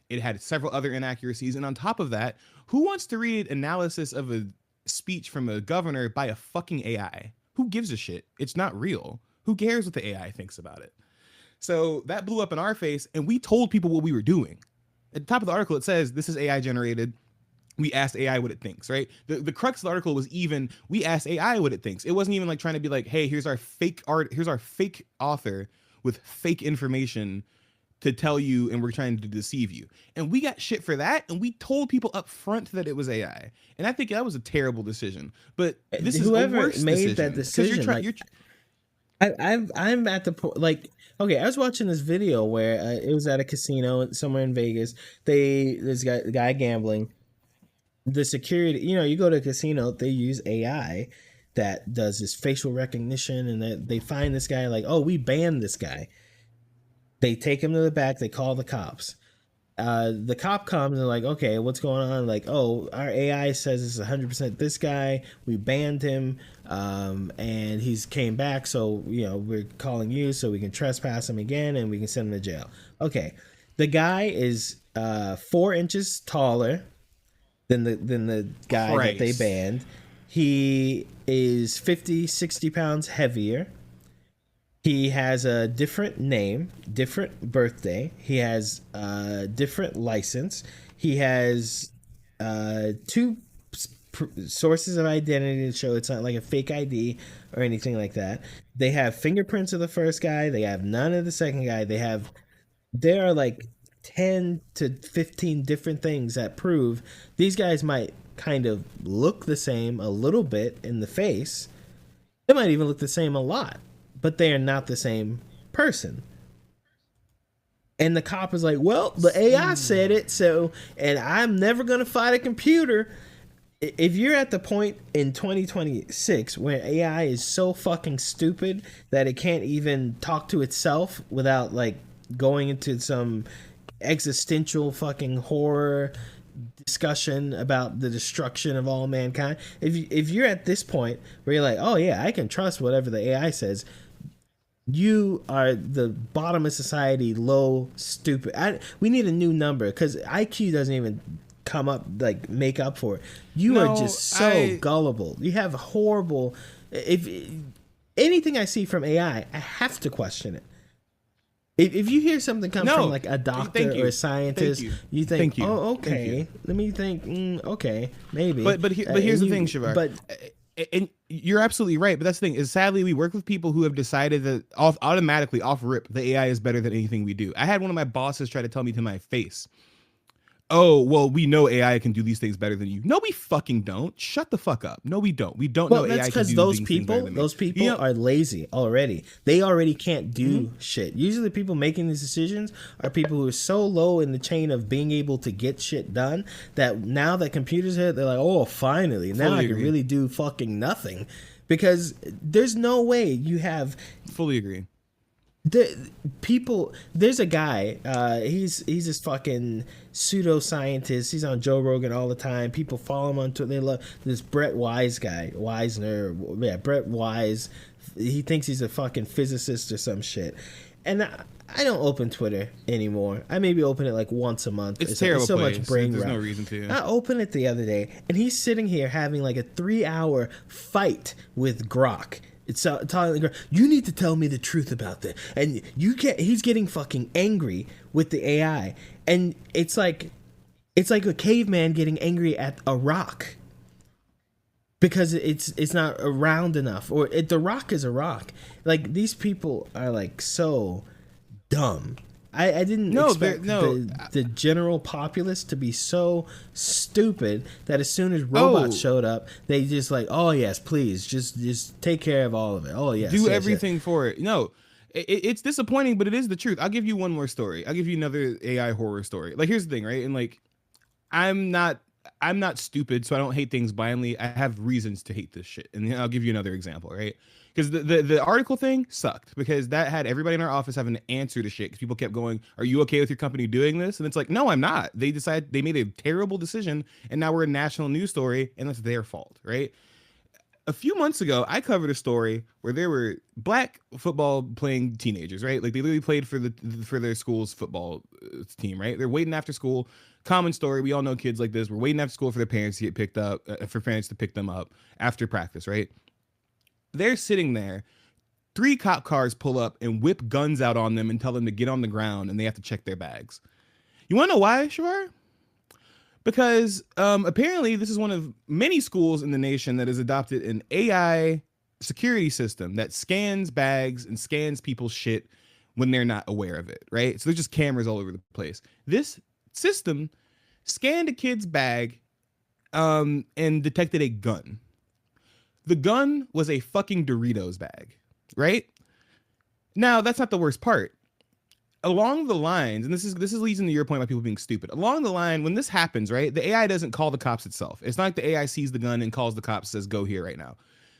It had several other inaccuracies. And on top of that, who wants to read analysis of a speech from a governor by a fucking AI? Who gives a shit? It's not real. Who cares what the AI thinks about it? So that blew up in our face, and we told people what we were doing. At the top of the article, it says, "This is AI generated. We asked AI what it thinks," right? The crux of the article was even, we asked AI what it thinks. It wasn't even like trying to be like, "Hey, here's our fake art. Here's our fake author with fake information to tell you, and we're trying to deceive you." And we got shit for that, and we told people up front that it was AI. And I think that was a terrible decision. But this is whoever a worse made that decision. I'm at the point, like, okay, I was watching this video where it was at a casino somewhere in Vegas. This guy gambling. The security, you go to a casino, they use AI that does this facial recognition, and that they find this guy, like, "Oh, we banned this guy." They take him to the back. They call the cops. The cop comes and they're like, "Okay, what's going on?" Like, "Oh, our AI says it's 100% this guy. We banned him, and he's came back. So we're calling you so we can trespass him again, and we can send him to jail." Okay, the guy is 4 inches taller than the guy that they banned. He is 50, 60 pounds heavier. He has a different name, different birthday. He has a different license. He has 2 sources of identity to show it's not like a fake ID or anything like that. They have fingerprints of the first guy. They have none of the second guy. There are like 10 to 15 different things that prove these guys might kind of look the same a little bit in the face. They might even look the same a lot, but they are not the same person. And the cop is like, well, the AI said it, so, and I'm never going to fight a computer. If you're at the point in 2026 where AI is so fucking stupid that it can't even talk to itself without like going into some existential fucking horror discussion about the destruction of all mankind, if you're at this point where you're like, oh yeah, I can trust whatever the AI says, you are the bottom of society, low, stupid. We need a new number because IQ doesn't even come up, like make up for it. You are just so gullible. You have horrible. If anything I see from AI, I have to question it. If you hear something come from like a doctor or a scientist, you think, oh, okay, let me think, okay, maybe. But here's the thing, Shavar. And you're absolutely right. But that's the thing is, sadly, we work with people who have decided that automatically off rip, the AI is better than anything we do. I had one of my bosses try to tell me to my face, oh, well, we know AI can do these things better than you. No, we fucking don't. Shut the fuck up. No, we don't. We don't know AI can do these things better than me. Those people are lazy already. They already can't do shit. Usually the people making these decisions are people who are so low in the chain of being able to get shit done that now that computers hit, they're like, oh, finally. Now I can really do fucking nothing. Because there's no way you have... Fully agree. There's a guy, he's this fucking pseudoscientist. He's on Joe Rogan all the time. People follow him on Twitter. They love this Brett Wise guy, Brett Wise. He thinks he's a fucking physicist or some shit. And I don't open Twitter anymore. I maybe open it like once a month. It's terrible. So much brain rot. There's no reason to. I opened it the other day, and he's sitting here having like a 3-hour fight with Grok. It's telling you need to tell me the truth about this, and you can't. He's getting fucking angry with the AI, and it's like a caveman getting angry at a rock because it's not round enough, or the rock is a rock. Like these people are like so dumb. I didn't expect the general populace to be so stupid that as soon as robots showed up, they just like, oh yes, please, just take care of all of it. Oh yes, do everything for it. No, it's disappointing, but it is the truth. I'll give you one more story. I'll give you another AI horror story. Like here's the thing, right? And like, I'm not stupid, so I don't hate things blindly. I have reasons to hate this shit, and I'll give you another example, right? Because the article thing sucked because that had everybody in our office having to answer to shit because people kept going, are you okay with your company doing this? And it's like, no, I'm not. They made a terrible decision and now we're a national news story and that's their fault, right? A few months ago, I covered a story where there were black football playing teenagers, right? Like they literally played for their school's football team, right? They're waiting after school. Common story. We all know kids like this. We're waiting after school for their parents to get picked up, for parents to pick them up after practice, right? They're sitting there. 3 cop cars pull up and whip guns out on them and tell them to get on the ground and they have to check their bags. You want to know why, Shavar? Because apparently this is one of many schools in the nation that has adopted an AI security system that scans bags and scans people's shit when they're not aware of it, right? So there's just cameras all over the place. This system scanned a kid's bag and detected a gun. The gun was a fucking Doritos bag, right? Now, that's not the worst part. Along the lines, and this leads into your point about people being stupid. Along the line, when this happens, right, the AI doesn't call the cops itself. It's not like the AI sees the gun and calls the cops, says, go here right now.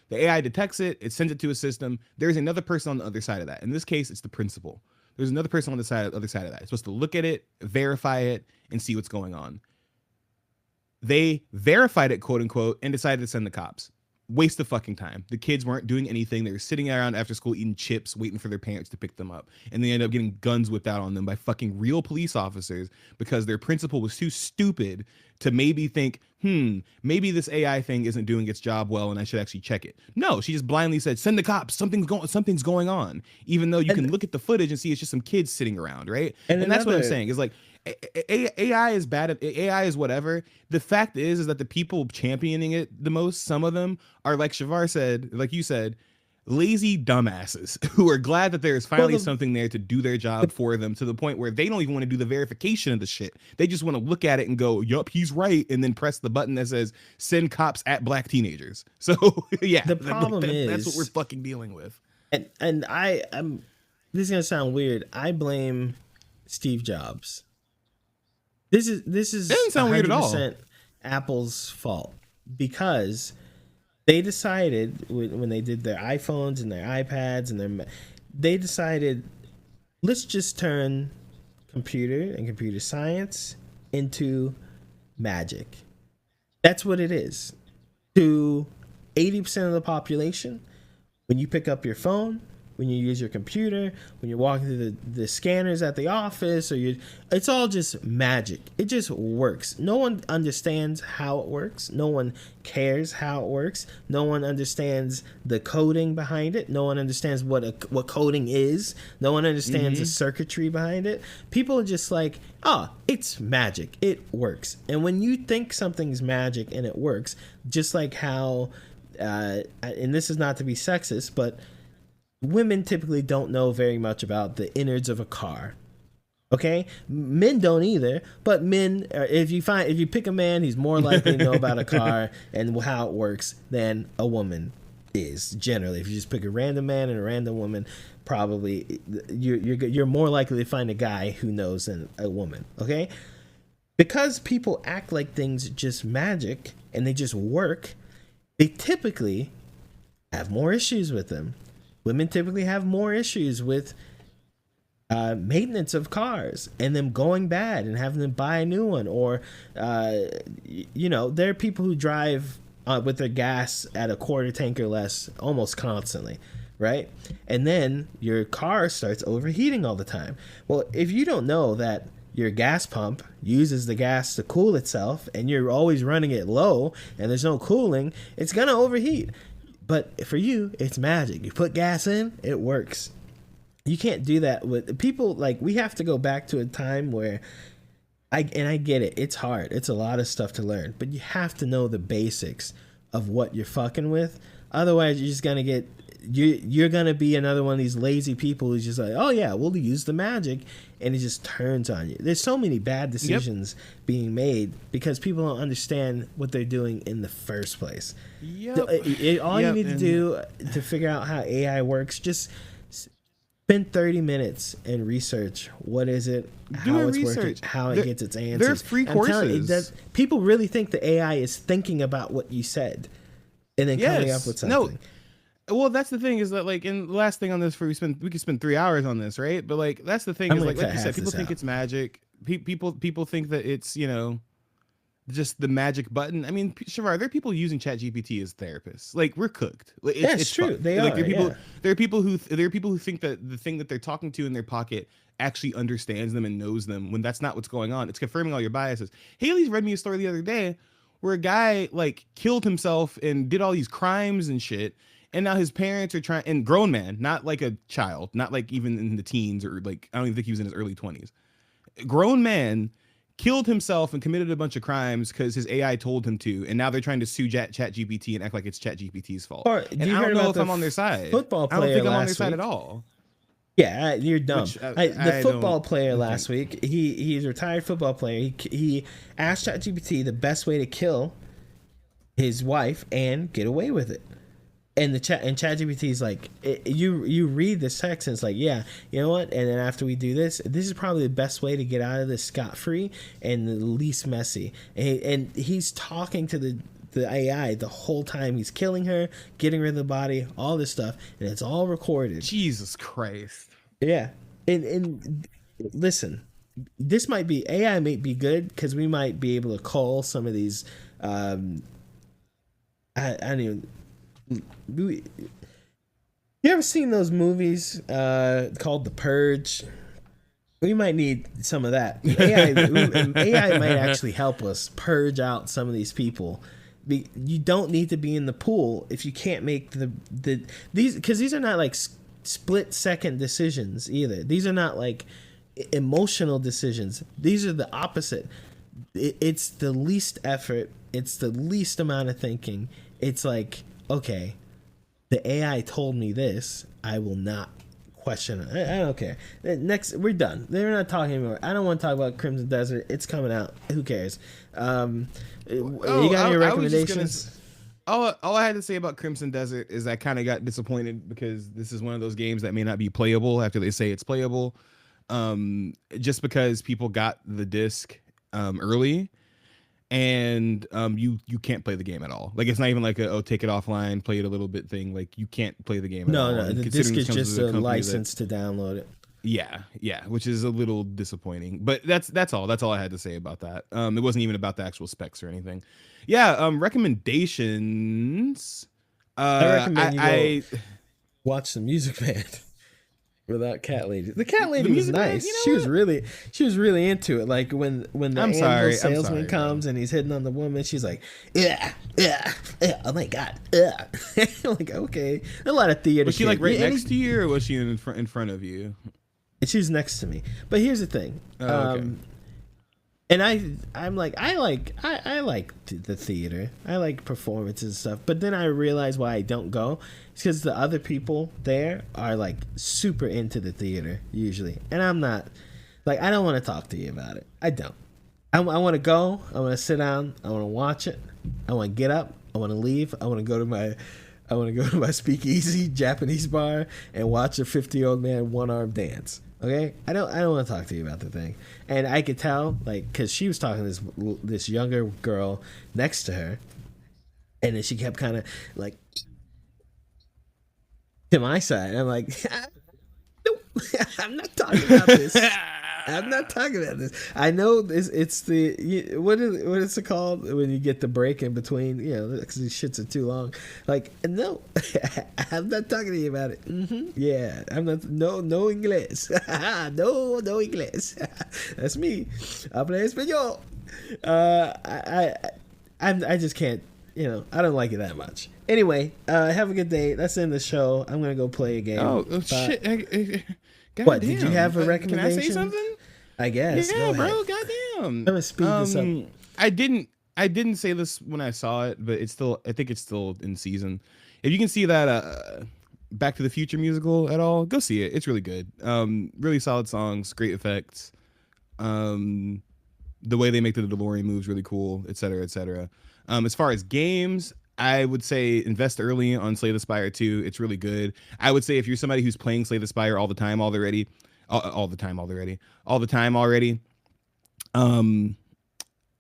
The AI detects it, it sends it to a system. There's another person on the other side of that. In this case, it's the principal. There's another person on the other side of that. It's supposed to look at it, verify it, and see what's going on. They verified it, quote unquote, and decided to send the cops. Waste of fucking time. The kids weren't doing anything. They were sitting around after school eating chips, waiting for their parents to pick them up. And they ended up getting guns whipped out on them by fucking real police officers because their principal was too stupid to maybe think, maybe this AI thing isn't doing its job well and I should actually check it. No, she just blindly said, send the cops. Something's going on. Even though you can look at the footage and see it's just some kids sitting around, right? And that's what I'm saying. Is like, AI is bad at AI is whatever. The fact is that the people championing it the most, some of them are like Shavar said, like you said, lazy dumbasses who are glad that there is Well, finally something there to do their job for them, to the point where they don't even want to do the verification of the shit. They just want to look at it and go, yup, he's right, and then press the button that says send cops at black teenagers. So yeah, the problem that's is what we're fucking dealing with. and I'm this is gonna sound weird. I blame Steve Jobs. This is Doesn't sound weird at all. 100% Apple's fault, because they decided when they did their iPhones and their iPads and they decided, let's just turn computer and computer science into magic. That's what it is. To 80% of the population, when you pick up your phone, when you use your computer, when you're walking through the scanners at the office, it's all just magic. It just works. No one understands how it works. No one cares how it works. No one understands the coding behind it. No one understands what coding is. No one understands the circuitry behind it. People are just like, it's magic. It works. And when you think something's magic and it works, just like how, and this is not to be sexist, but women typically don't know very much about the innards of a car. Okay, men don't either. But men, if you pick a man, he's more likely to know about a car and how it works than a woman is. Generally, if you just pick a random man and a random woman, probably you're more likely to find a guy who knows than a woman. Okay, because people act like things just magic and they just work, they typically have more issues with them. Women typically have more issues with maintenance of cars and them going bad and having them buy a new one. Or, there are people who drive with their gas at a quarter tank or less almost constantly, right? And then your car starts overheating all the time. Well, if you don't know that your gas pump uses the gas to cool itself and you're always running it low and there's no cooling, it's going to overheat. But for you, it's magic. You put gas in, it works. You can't do that with people. Like, we have to go back to a time where I get it. It's hard. It's a lot of stuff to learn, but you have to know the basics of what you're fucking with. Otherwise, you're just going to you're going to be another one of these lazy people who's just like, oh yeah, we'll use the magic. And it just turns on you. There's so many bad decisions being made because people don't understand what they're doing in the first place. All you need to do to figure out how AI works, just spend 30 minutes and research what is it, how it's working, how it gets its answers. They're free courses. People really think the AI is thinking about what you said and then coming up with something. Well, that's the thing is that, like, in the last thing on this, we could spend 3 hours on this, right? But like, that's the thing is, like you said, people think it's magic. People think that it's, just the magic button. I mean, Shavar, there are people using ChatGPT as therapists. Like, we're cooked. It's true. Fun. They like, are. There are people who think that the thing that they're talking to in their pocket actually understands them and knows them, when that's not what's going on. It's confirming all your biases. Haley's read me a story the other day where a guy like killed himself and did all these crimes and shit. And now his parents are trying, and grown man, not like a child, not like even in the teens, or like, I don't even think he was in his early 20s. Grown man killed himself and committed a bunch of crimes because his AI told him to. And now they're trying to sue ChatGPT and act like it's ChatGPT's fault. And I don't know if I'm on their side. Football player I don't think I'm on their last side week. at all. Yeah, you're dumb. The football player last think. week, he's a retired football player. He asked ChatGPT the best way to kill his wife and get away with it. And ChatGPT is like, you read this text and it's like, yeah, you know what? And then after we do this is probably the best way to get out of this scot-free and the least messy. And he's talking to the AI the whole time. He's killing her, getting rid of the body, all this stuff, and it's all recorded. Jesus Christ. Yeah. And listen, AI might be good because we might be able to call some of these, I don't even. You ever seen those movies called The Purge? We might need some of that. AI might actually help us purge out some of these people. You don't need to be in the pool if you can't make these, because these are not like split second decisions either. These are not like emotional decisions. These are the opposite. It's the least effort. It's the least amount of thinking. It's like, okay, the AI told me this. I will not question it. I don't care. Next, we're done. They're not talking anymore. I don't want to talk about Crimson Desert. It's coming out. Who cares? You got any recommendations? All I had to say about Crimson Desert is I kind of got disappointed because this is one of those games that may not be playable after they say it's playable. Just because people got the disc early, and you can't play the game at all. Like, it's not even like a take it offline, play it a little bit thing. Like, you can't play the game at all. No, the disc is just a license to download it. Yeah, which is a little disappointing. But that's all. That's all I had to say about that. It wasn't even about the actual specs or anything. Yeah, recommendations. I recommend you go watch the Music Man without Cat Lady. The Cat Lady was nice. She was really into it. Like when the salesman comes and he's hitting on the woman, she's like, yeah, oh my god, like, okay. A lot of theater. Was she like right next to you, or was she in front of you? She was next to me. But here's the thing. Okay. And I'm like, I like the theater. I like performances and stuff. But then I realize why I don't go. It's because the other people there are like super into the theater usually, and I'm not. Like, I don't want to talk to you about it. I don't. I want to go. I want to sit down. I want to watch it. I want to get up. I want to leave. I want to go to my speakeasy Japanese bar and watch a 50-year-old man one-arm dance. Okay, I don't want to talk to you about the thing. And I could tell, like, because she was talking to this younger girl next to her, and then she kept kind of like to my side. I'm like, nope, I'm not talking about this. I'm not talking about this. I know this. It's the what is it called when you get the break in between? You know, because these shits are too long. Like, no, I'm not talking to you about it. Yeah, I'm not. No inglés. no inglés. That's me. Habla español. I just can't. You know, I don't like it that much. Anyway, have a good day. Let's end the show. I'm gonna go play a game. Oh shit. God what, damn. did you have a recommendation? Can I say something? I guess. Yeah, bro. Goddamn. I'm gonna speed this up. I didn't say this when I saw it, but I think it's still in season. If you can see that Back to the Future musical at all, go see it. It's really good. Really solid songs, great effects. The way they make the DeLorean moves really cool, et cetera, et cetera. As far as games, I would say invest early on Slay the Spire 2. It's really good. I would say if you're somebody who's playing Slay the Spire all the time already,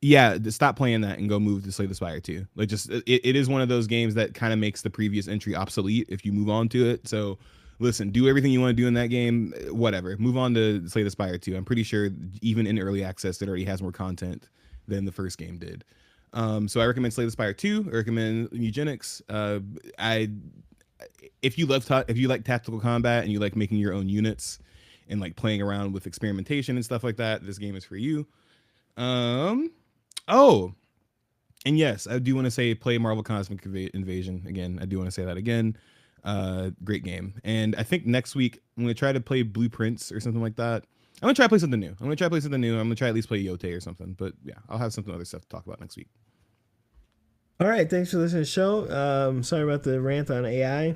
yeah, stop playing that and go move to Slay the Spire 2. Like, just it is one of those games that kind of makes the previous entry obsolete if you move on to it. So listen, do everything you want to do in that game, whatever. Move on to Slay the Spire 2. I'm pretty sure even in early access it already has more content than the first game did. So I recommend Slay the Spire 2. I recommend Eugenics. If you like tactical combat and you like making your own units and like playing around with experimentation and stuff like that, this game is for you. Oh, and yes, I do want to say play Marvel Cosmic Invasion again. I do want to say that again. Great game. And I think next week I'm going to try to play Blueprints or something like that. I'm going to try to play something new. I'm going to try at least play Yote or something. But yeah, I'll have something other stuff to talk about next week. All right. Thanks for listening to the show. Sorry about the rant on AI.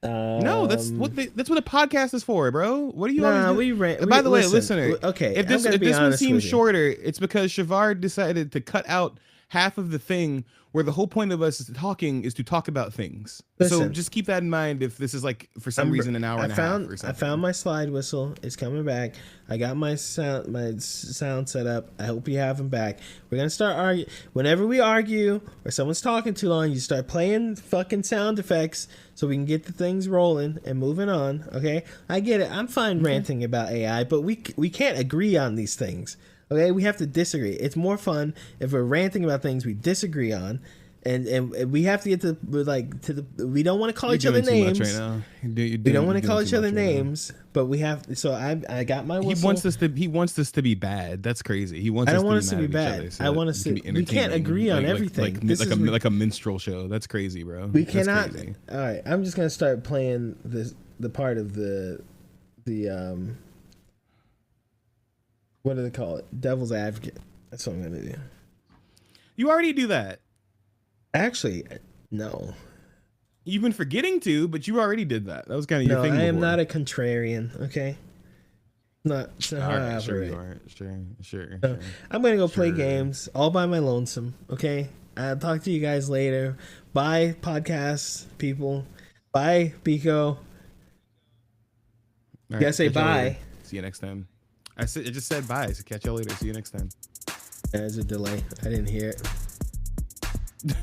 No, that's what a podcast is for, bro. What are you always doing? By the way, listener, okay, if this one seems shorter, it's because Shavard decided to cut out half of the thing where the whole point of us talking is to talk about things. Listen, so just keep that in mind if this is like for some reason an hour and a half or something. I found my slide whistle. It's coming back. I got my sound set up. I hope you have them back. We're gonna start arguing. Whenever we argue or someone's talking too long, you start playing fucking sound effects so we can get the things rolling and moving on. Okay, I get it. I'm fine ranting about AI, but we can't agree on these things. Okay, we have to disagree. It's more fun if we're ranting about things we disagree on, and we have to get to we don't want to call each other names. Right now. We don't want to call each other names, but we have. So I got my whistle. He wants this to be bad. That's crazy. I don't want us to be bad. I want us to. We can't agree on everything. Like a minstrel show. That's crazy, bro. We cannot. All right, I'm just gonna start playing the part of the what do they call it? Devil's advocate. That's what I'm gonna do. You already do that. Actually, no. You've been forgetting to, but you already did that. That was kind of your No, thing. I am before. not a contrarian. Okay. It's not how I Sure operate. you are. Sure. I'm gonna go play Sure. games all by my lonesome. Okay. I'll talk to you guys later. Bye, podcast people. Bye, Pico. All You gotta say catch y'all bye. later. See you next time. I just said bye. So catch y'all later. See you next time. There's a delay. I didn't hear it.